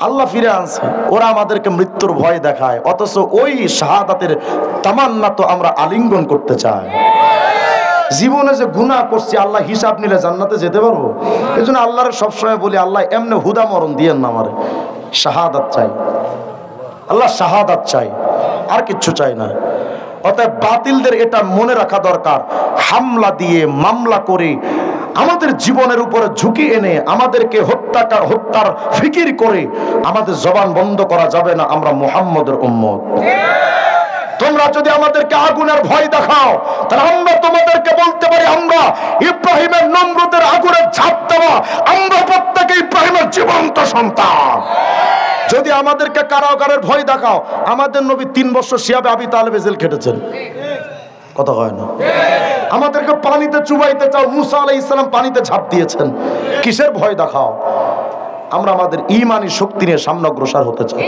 আল্লাহ ফিরে আনছে। ওরা আমাদেরকে মৃত্যুর ভয় দেখায়, অথচ ওই শাহাদাতের তামান্না তো আমরা আলিঙ্গন করতে চাই। জীবনে যে গুনাহ করছি আল্লাহ হিসাব নিলে জান্নাতে যেতে পারবো? এই জন্য আল্লাহর সবসময় বলি, আল্লাহ এমনি হুদা মরণ দিয়েন না আমারে, শাহাদাত চাই। আল্লাহ শাহাদাত চাই, আর কিচ্ছু চাই না। অতএব বাতিলদের এটা মনে রাখা দরকার, হামলা দিয়ে মামলা করে আমাদের জীবনের উপরে ঝুঁকি এনে আমাদেরকে হত্যার ফিকির করে আমাদের জবান বন্ধ করা যাবে না। আমরা মুহাম্মদের উম্মত। তোমরা যদি আমাদেরকে আগুনের ভয় দেখাও, তাহলে আমরা তোমাদেরকে বলতে পারি আমরা ইব্রাহিমের নমরুদের আগুনে ঝাঁপ দেওয়া, আমরা প্রত্যেকে ইব্রাহিমের জীবন্ত সন্তান। যদি আমাদেরকে কারাগারের ভয় দেখাও, আমাদের নবী 3 বছর সিয়াবে আবি তালেবে জেল খেটেছেন, কথা হয় না? আমাদেরকে পানিতে চুবাইতে চাও, মুসা আলাইহিস সালাম পানিতে ঝাঁপ দিয়েছেন, কিসের ভয় দেখাও? আমরা আমাদের ঈমানি শক্তি নিয়ে সামনে অগ্রসর হতে চাই।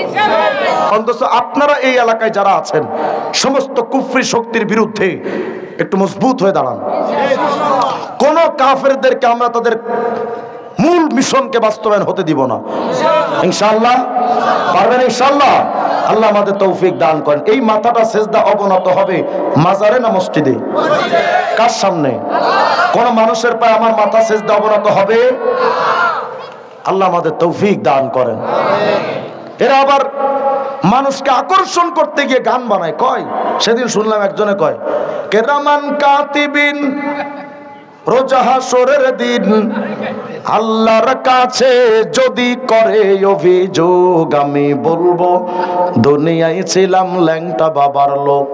অন্তত আপনারা এই এলাকায় যারা আছেন, সমস্ত কুফরি শক্তির বিরুদ্ধে একটু মজবুত হয়ে দাঁড়ান। কোন কাফেরদেরকে আমরা তাদের মূল মিশনকে বাস্তবায়ন হতে দিব না, ইনশাআল্লাহ। পারবেন ইনশাআল্লাহ? আল্লাহ আমাদের তৌফিক দান করেন। এই মাথাটা সেজদা অবনত হবে মাজারে না মসজিদে? কার সামনে? কোন মানুষের পায়ে আমার মাথা সেজদা অবনত হবে? আল্লাহ আমাদের তৌফিক দান করেন। এরা আবার মানুষকে আকর্ষণ করতে গিয়ে গান বানায়। কয়, সেদিন শুনলাম একজনে কয়, কেরামান কাতিবিন রোজ হাসরের দিন আল্লাহর কাছে যদি করে অভিযোগ, আমি বলবো দুনিয়ায় ছিলাম ল্যাংটা বাবার লোক।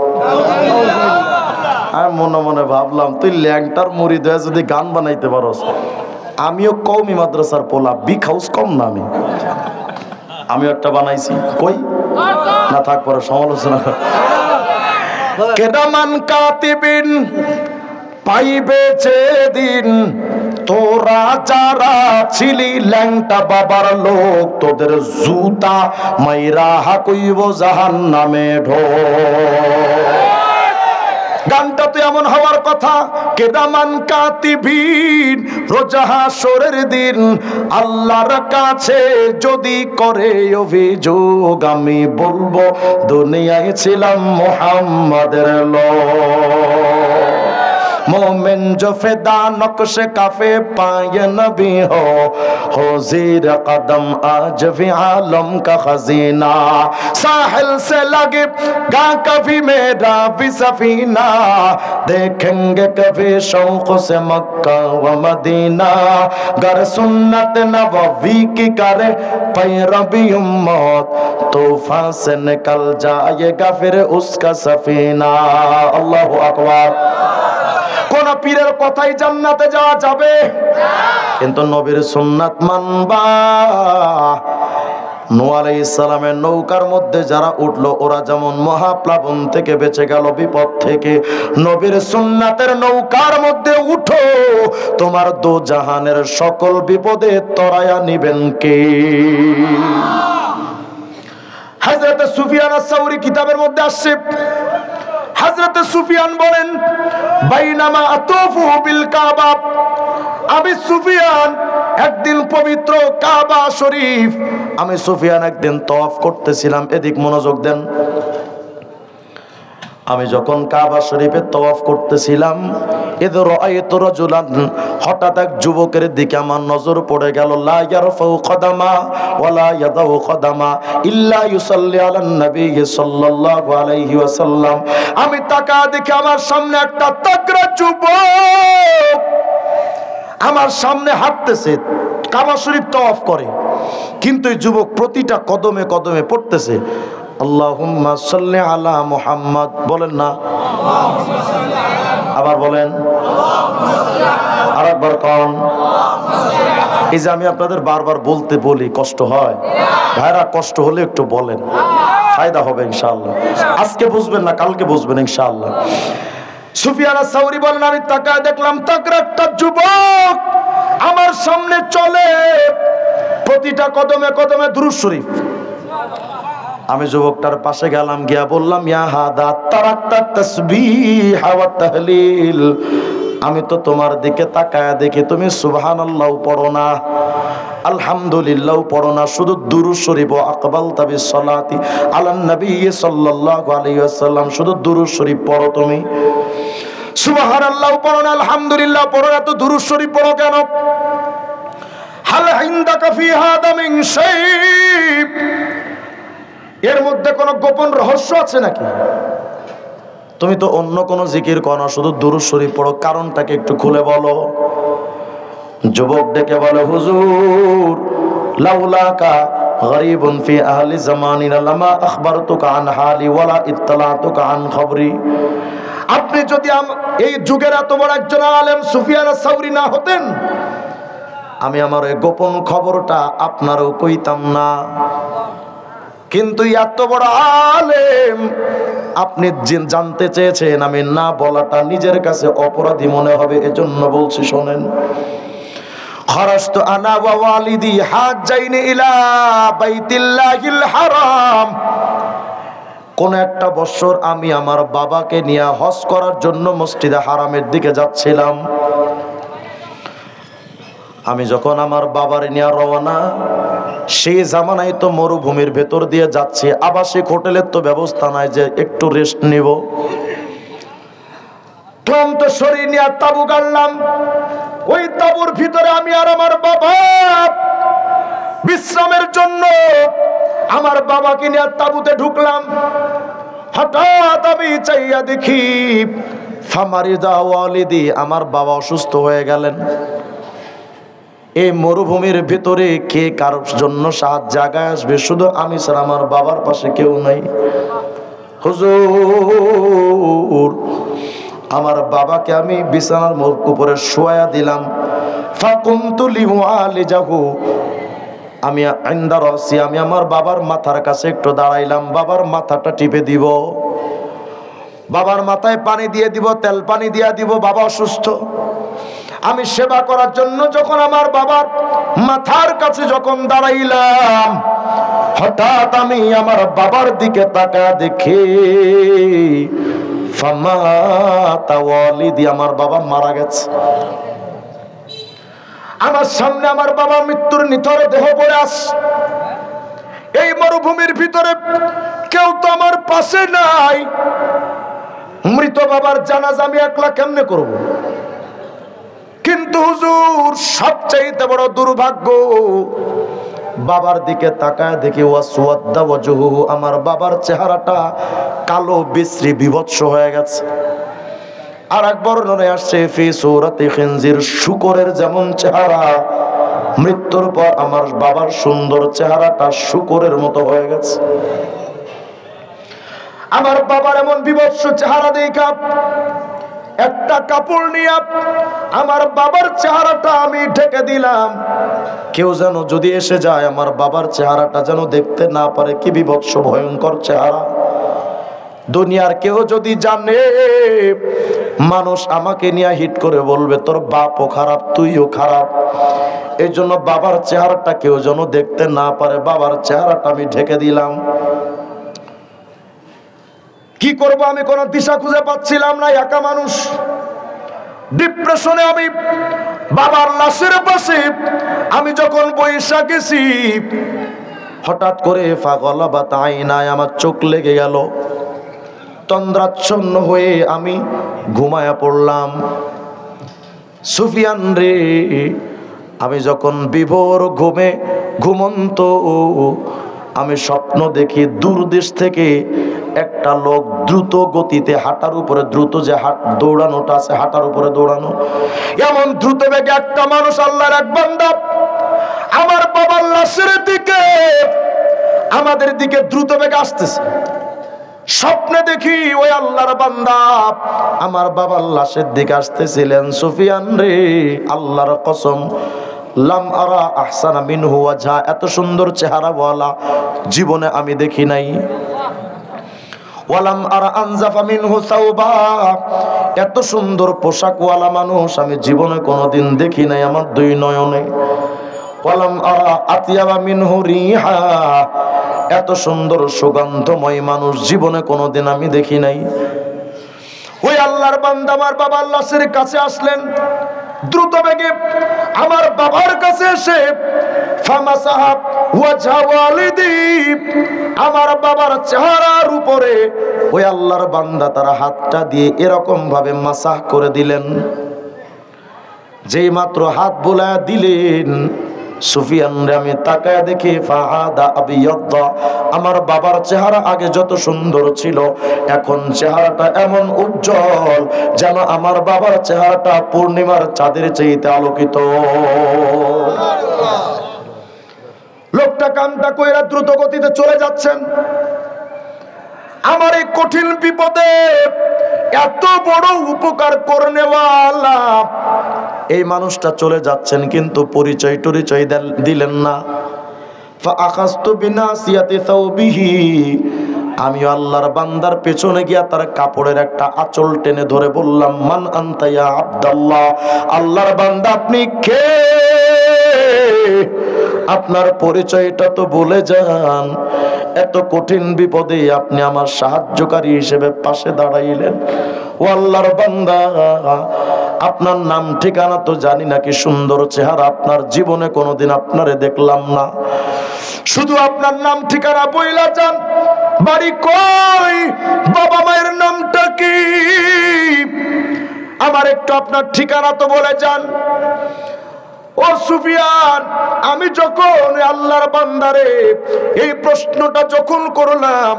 আমি মনে মনে ভাবলাম, তুই ল্যাংটার মুরিদ হয়ে যদি গান বানাইতে পারস, আমিও কওমি মাদ্রাসার পোলা, বিগ হাউস কম না, আমিও একটা বানাইছি। কই না থাক, পরে সমালোচনা। কেরামান কাতিবিন পাইবে যেদিন, তোরা যারা ছিলি ল্যাংটা বাবার লোক, তোদের জুতা মাইরা হাকুইব জাহান্নামে ঢোক। গানটা তো এমন হওয়ার কথা, কেরামান কাতিবিন রোজ হাসরের দিন আল্লাহর কাছে যদি করে অভিযোগ, আমি বলবো দুনিয়ায় ছিলাম মুহাম্মাদের লোক। मोमिन जो फिदा नक्श काफे पाए नबी हो ज़ीर कदम आज भी आलम का खजीना, साहिल से लगे गा कभी मेरा भी सफीना, देखेंगे कभी शौक से मक्का व मदीना, गर सुन्नत नबवी की करे पैरवी उम्मत, तूफान से निकल जाएगा फिर उसका सफीना। अल्लाहु अकबर। কোন পীরের কথাই জান্নাতে যাওয়া যাবে, কিন্তু নবীর সুন্নাত মানবা। নূহ আলাইহিস সালামের নৌকার মধ্যে যারা উঠলো, ওরা যেমন মহাপ্লাবন থেকে বেঁচে গেল, বিপদ থেকে, নবীর সুন্নাতের নৌকার মধ্যে উঠো, তোমার দো জাহানের সকল বিপদে তরায়া নিবেন কে? হযরত সুফিয়ান আস-সাউরি কিতাবের মধ্যে আসছে, হযরত সুফিয়ান বলেন, বাইনামা আতুফু বিল কাবা, আমি সুফিয়ান একদিন পবিত্র কাবা শরীফ, আমি সুফিয়ান একদিন তওয়াফ করতেছিলাম। এদিক মনোযোগ দেন। আমি যখন কাবা শরীফে তওয়াফ করতেছিলাম, ইদ রাআইতু রাজুলান, হঠাৎ এক যুবকের দিকে আমার নজর পড়ে গেল। লা ইয়ারফাউ কদামা ওয়ালা ইয়াদাউ কদামা ইল্লা ইউসাল্লি আলান নবী সাল্লাল্লাহু আলাইহি ওয়াসাল্লাম। আমি তাকায় দেখি আমার সামনে একটা তাগড়া যুবক আমার সামনে হাঁটতেছে, কাবা শরীফ তওয়াফ করে, কিন্তু এই যুবক প্রতিটা কদমে কদমে পড়তেছে আল্লাহুম্মা সাল্লি আলা মুহাম্মদ। বলেন না, আবার বলেন, আরেকবার কোন। এই যে আমি আপনাদের বারবার বলতে বলি, কষ্ট হয় ভাইরা, কষ্ট হলে একটু বলেন, ফায়দা হবে ইনশাআল্লাহ। আজকে বুঝবেন না, কালকে বুঝবেন ইনশাআল্লাহ। সুফিয়ান আস-সাউরি বলেন, আমি তাকায় দেখলাম তাগড়া একটা যুবক আমার সামনে চলে, প্রতিটা কদমে কদমে দুরূদ শরীফ। আমি যুবকটার পাশে গেলাম, গিয়া বললাম, ইয়া হাদা তারাক্তা তাসবিহ ওয়া তাহলিল, আমি তো তোমার দিকে তাকায়া দেখি তুমি সুবহানাল্লাহ পড়ো না, আলহামদুলিল্লাহ পড়ো না, শুধু দুরূদ শরীফ ও আকবালতা বিসসালাতি আলান নবী সাল্লাল্লাহু আলাইহি ওয়াসাল্লাম, শুধু দুরূদ শরীফ পড়ো তুমি, সুবহানাল্লাহ পড়ো না, আলহামদুলিল্লাহ পড়ো না, তো দুরূদ শরীফ পড়ো কেন? হাল ইনদাকা ফি হাদা মিন শাই, এর মধ্যে কোনো গোপন রহস্য আছে নাকি? তুমি তো অন্য কোনো জিকির করো, শুধু দুরূদ শরীফ পড়ো, কারণটাকে একটু খুলে বলো। যুবক ডেকে বলে, হুজুর লাউলাকা গরীবুন ফি আহলি জামানিনা লামা আখবারতুকা আন হালি ওয়ালা ইত্তালাতুকা আন খবরি। আপনি যদি এই যুগের এত বড় একজন আলেম সুফিয়ান আস-সাউরি না হতেন, আমি আমার এই গোপন খবরটা আপনারও কইতাম না। কিন্তু এত বড় আলেম আপনি জানতে চেয়েছেন, আমি না বলাটা নিজের কাছে অপরাধী মনে হবে, এজন্য বলছি শোনেন। খরাজতু আনা ওয়া ওয়ালিদি হাজ্জাইনি ইলা বাইতিল্লাহিল হারাম, কোন একটা বছর আমি আমার বাবাকে নিয়ে হজ করার জন্য মসজিদে হারামের দিকে যাচ্ছিলাম। আমি যখন আমার বাবার নিয়ে রওনা, সেই জামানায় তো মরুভূমির ভেতর দিয়ে যাচ্ছি, আবাসিক হোটেলের তো ব্যবস্থা নাই যে একটু রেস্ট নিব। ক্লান্ত শরীর নিয়ে তাবু গাড়লাম, ওই তাবুর ভিতরে আমি আর আমার বাবা বিশ্রামের জন্য আমার বাবাকে নিয়ে তাবুতে ঢুকলাম। হঠাৎ আমি চাইয়া দেখি ফামারিদা ওয়ালিদি, আমার বাবা অসুস্থ হয়ে গেলেন। এই মরুভূমির ভিতরে কে কারোর জন্য সাহায্য জায়গায় আসবে? শুধু আমি ছাড়া আমার বাবার পাশে কেউ নাই। হুজুর, আমার বাবাকে আমি বিছানার উপরে শোয়া দিলাম। ফাকুমতু লিউআলিজাহু, আমি ইনদা রাসি, আমি আমার বাবার মাথার কাছে একটু দাঁড়াইলাম, বাবার মাথাটা টিপে দিব, বাবার মাথায় পানি দিয়ে দিব, তেল পানি দিয়ে দিব, বাবা অসুস্থ। আমি সেবা করার জন্য যখন আমার বাবার মাথার কাছে যখন দাঁড়াইলাম, হঠাৎ আমি আমার বাবার দিকে তাকায় দেখি ফামাতা ওয়ালিদি, আমার বাবা মারা গেছে। আমার সামনে আমার বাবা মৃত্যুর নিথরে দেহ পড়ে আছে। এই মরুভূমির ভিতরে কেউ তো আমার পাশে নাই। মৃত বাবার জানাজা আমি একলা কেমনে করব? কিন্তু হুজুর, সবচাইতে বড় দুর্ভাগ্য, বাবার দিকে তাকায় দেখি ওয়াসওয়াদা ওয়াজহুহু, আমার বাবার চেহারাটা কালো বিশ্রী বিভৎস হয়ে গেছে। আর এক বর্ণনায় আসছে ফি সূরাতি খিনজির, শূকরের যেমন চেহারা, মৃত্যুর পর আমার বাবার সুন্দর চেহারাটা শূকরের মতো হয়ে গেছে। আমার বাবার এমন বিভৎস চেহারা দেখা একটা কাপড় নিয়ে আমার বাবার চেহারাটা আমি ঢেকে দিলাম। কেউ যেন যদি এসে যায় আমার বাবার চেহারাটা যেন দেখতে না পারে, কি বিভৎস ভয়ঙ্কর চেহারা। দুনিয়ার কেউ যদি জানে, মানুষ আমাকে নিয়ে হিট করে বলবে তোর বাপও খারাপ, তুইও খারাপ। এই জন্য বাবার চেহারাটা কেউ যেন দেখতে না পারে, বাবার চেহারাটা আমি ঢেকে দিলাম। কি করব আমি কোনো দিশা খুঁজে পাচ্ছিলাম না, একা মানুষ, ডিপ্রেশনে। আমি বাবার লাশের পাশে আমি যখন বৈশা গেছি, হঠাৎ করে ফাগলা বা তাই নাই আমার চোখ লেগে গেল, তন্দ্রাচ্ছন্ন হয়ে আমি ঘুমায়া পড়লাম। সুফিয়ান রে, আমি যখন বিভোর ঘুমে ঘুমন্ত আমি স্বপ্ন দেখি দূর দেশ থেকে একটা লোক দ্রুত গতিতে হাঁটার উপরে, দ্রুত যে দৌড়ানোটা আছে, হাঁটার উপরে দৌড়ানো, এমন দ্রুত বেগে একটা মানুষ, আল্লাহর এক বান্দা, আমার বাবার লাশের দিকে, আমাদের দিকে দ্রুত বেগে আসতেছে। স্বপ্নে দেখি ওই আল্লাহর বান্দা আমার বাবার লাশের দিকে আসতেছিলেন। সুফিয়ান রে, আল্লাহর কসম, লাম আরা আহসানা মিনহু ওয়াজহা, এত সুন্দর চেহারাওয়ালা জীবনে আমি দেখি নাই। ওয়ালাম আরা আনজাফা মিনহু সাওবা, এত সুন্দর পোশাকওয়ালা মানুষ আমি জীবনে কোনোদিন দেখি নাই আমার দুই নয়নে। ওয়ালাম আরা আতিয়াবা মিনহু রিহা, এত সুন্দর সুগন্ধময় মানুষ জীবনে কোনোদিন আমি দেখি নাই। ওই আল্লাহর বান্দা আমার বাবার লাশের কাছে আসলেন দ্রুত বেগে, আমার বাবার কাছে এসে ফামাসাহা ওয়াজহা ওয়ালিদি, আমার বাবার চেহারার উপরে ওই আল্লাহর বান্দা তার হাতটা দিয়ে এরকম ভাবে মাসাহ করে দিলেন। যেই মাত্র হাত বুলায়া দিলেন, সুফিয়ান রে আমি তাকায় দেখি ফাহাদা আবিয়াদ্দা, আমার বাবার চেহারা আগে যত সুন্দর ছিল, এখন চেহারাটা এমন উজ্জ্বল যেন আমার বাবার চেহারাটা পূর্ণিমার চাঁদের চাইতে আলোকিত। লোকটা কামটা কইরা দ্রুত গতিতে চলে যাচ্ছেন। আমার এই কঠিন বিপদে এত বড় উপকার করনেওয়ালা এই মানুষটা চলে যাচ্ছেন, কিন্তু পরিচয় টরিচয় দিলেন না। ফাআখাযতু বিনাসিয়াতি সাওবিহি, আমি আল্লাহর বান্দার পেছনে গিয়া তার কাপড়ের একটা আঁচল টেনে ধরে বললাম, মান আনতা ইয়া আব্দুল্লাহ, আল্লাহর বান্দা আপনি কে? আপনার পরিচয়টা তো বলে যান। এত কঠিন বিপদে আপনি আমার সাহায্যকারী হিসেবে পাশে দাঁড়াইলেন। ও আল্লাহর বান্দা, আপনার নাম ঠিকানা তো জানি না, কি সুন্দর চেহারা, আপনার জীবনে কোনোদিন আপনারে দেখলাম না, শুধু আপনার নাম ঠিকানা বইলা যান। বাড়ি কই, বাবা মায়ের নামটা কি, আমার একটু আপনার ঠিকানা তো বলে যান। ও সুফিয়ান, আমি যখন আল্লাহর বান্দারে এই প্রশ্নটা যখন করলাম,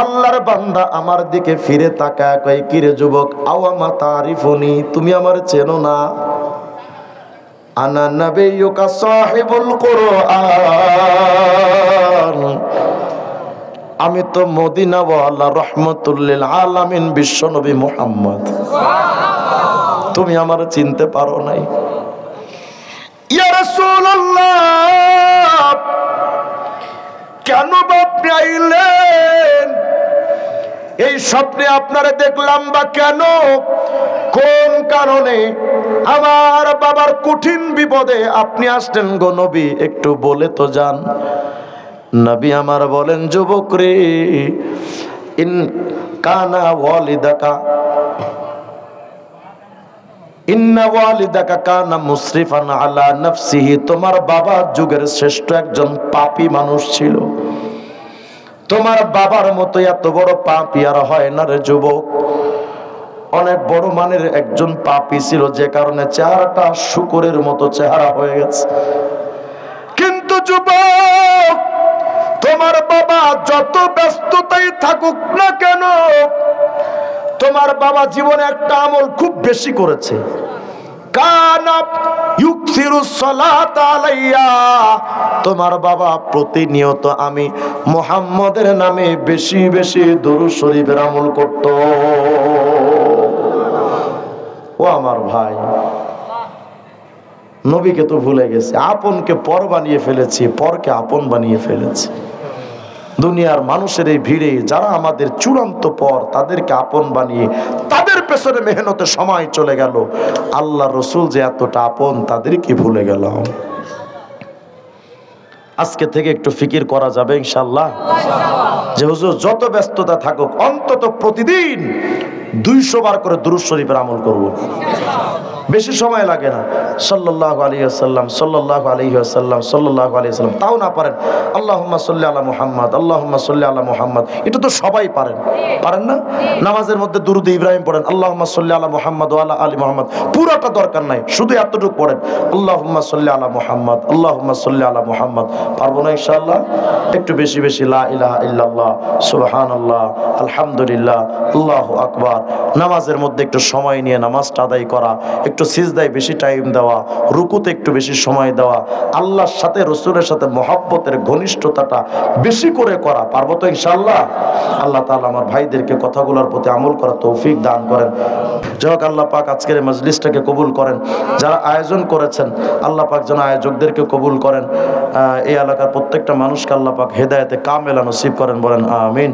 আল্লাহর বান্দা আমার দিকে ফিরে তাকায় কয়, কিরে যুবক, আওয়ামা তারিফুনি, তুমি আমার চেনো না? আনা নাবিয়ুকা সাহিবুল কুরআন, আমি তো মদিনাওয়ালা রহমাতুল লিল আলামিন বিশ্ব নবী মুহাম্মদ, তুমি আমার চিনতে পারো নাই? ইয়া রাসূলুল্লাহ, কেন আপনি আইলেন? এই স্বপ্নে আপনারে দেখলাম বা কেন, কোন কারণে আমার বাবার কঠিন বিপদে আপনি আসলেন গো নবী, একটু বলে তো যান। নবী আমার বলেন, যুবক রে, ইন কানা ওয়ালিদাকা ইন্না ওয়ালিদাকা কানা মুসরিফান আলা নাফসিহি, তোমার বাবা যুগের শ্রেষ্ঠ একজন পাপী মানুষ ছিল। তোমার বাবার মতো এত বড় পাপী আর হয় না রে যুবক। অনেক বড় মানের একজন পাপী ছিল, যে কারণে চেহারাটা শুকরের মতো চেহারা হয়ে গেছে। কিন্তু যুবক, তোমার বাবা যত ব্যস্ততাই থাকুক না কেন, তোমার বাবা জীবনে একটা আমল খুব বেশি করেছে। কানা ইউকসিরুস সালাত আলাইয়া, তোমার বাবা প্রতিনিয়ত আমি মুহাম্মদের নামে বেশি বেশি দুরূদ শরীফের আমল করত। ও আমার ভাই, নবীকে তো ভুলে গেছে, আপনকে পর বানিয়ে ফেলেছি, পরকে আপন বানিয়ে ফেলেছি। দুনিয়ার মানুষের এই ভিড়ে যারা আমাদের চূড়ান্ত পর, তাদেরকে আপন বানিয়ে তাদের পেছনে মেহনতে সময় চলে গেল। আল্লাহ রসুল যে এতটা আপন, তাদেরকে ভুলে গেলাম। আজকে থেকে একটু ফিকির করা যাবে ইনশাআল্লাহ? যে হুজুর যত ব্যস্ততা থাকুক অন্তত প্রতিদিন 200 বার করে দুরূদ শরীফের আমল করব। বেশি সময় লাগে না। সাল্লাল্লাহু আলাইহি ওয়াসাল্লাম, সাল্লাল্লাহু আলাইহি ওয়াসাল্লাম, সাল্লাল্লাহু আলাইহি ওয়াসাল্লাম। তাও না পারেন আল্লাহুম্মা সাল্লি আলা মুহাম্মদ, আল্লাহুম্মা সাল্লি আলা মুহাম্মদ। এটা তো সবাই পারেন, পারেন না? নামাজের মধ্যে দুরূদ ইব্রাহিম পড়েন, আল্লাহুম্মা সাল্লি আলা মুহাম্মদ ওয়া আলা আলি মুহাম্মদ। পুরোটা দরকার নাই, শুধু এতটুকু পড়েন, আল্লাহুম্মা সাল্লি আলা মুহাম্মদ, আল্লাহুম্মা সাল্লি আলা মুহাম্মদ। পারবো না ইনশাআল্লাহ? একটু বেশি বেশি লা ইলাহা ইল্লাল্লাহ, সুবহানাল্লাহ, আলহামদুলিল্লাহ, আল্লাহু আকবার। নামাজের মধ্যে একটু সময় নিয়ে নামাজটা আদায় করা, একটু সিজদায় বেশি টাইম দেওয়া, রুকুতে একটু বেশি সময় দেওয়া, আল্লাহর সাথে রাসূলের সাথে মহব্বতের ঘনিষ্ঠতাটা বেশি করে করা। পারবো তো ইনশাআল্লাহ? আল্লাহ তাআলা আমার ভাইদেরকে কথাগুলোর প্রতি আমল করার তৌফিক দান করেন। যাই হোক, আল্লাহ পাক আজকের এই মজলিসটাকে কবুল করেন। যারা আয়োজন করেছেন আল্লাহ পাক যেন আয়োজকদেরকে কবুল করেন। এই এলাকার প্রত্যেকটা মানুষকে আল্লাহ পাক হেদায়েতে কামেলা নসিব করেন, বলেন আমিন।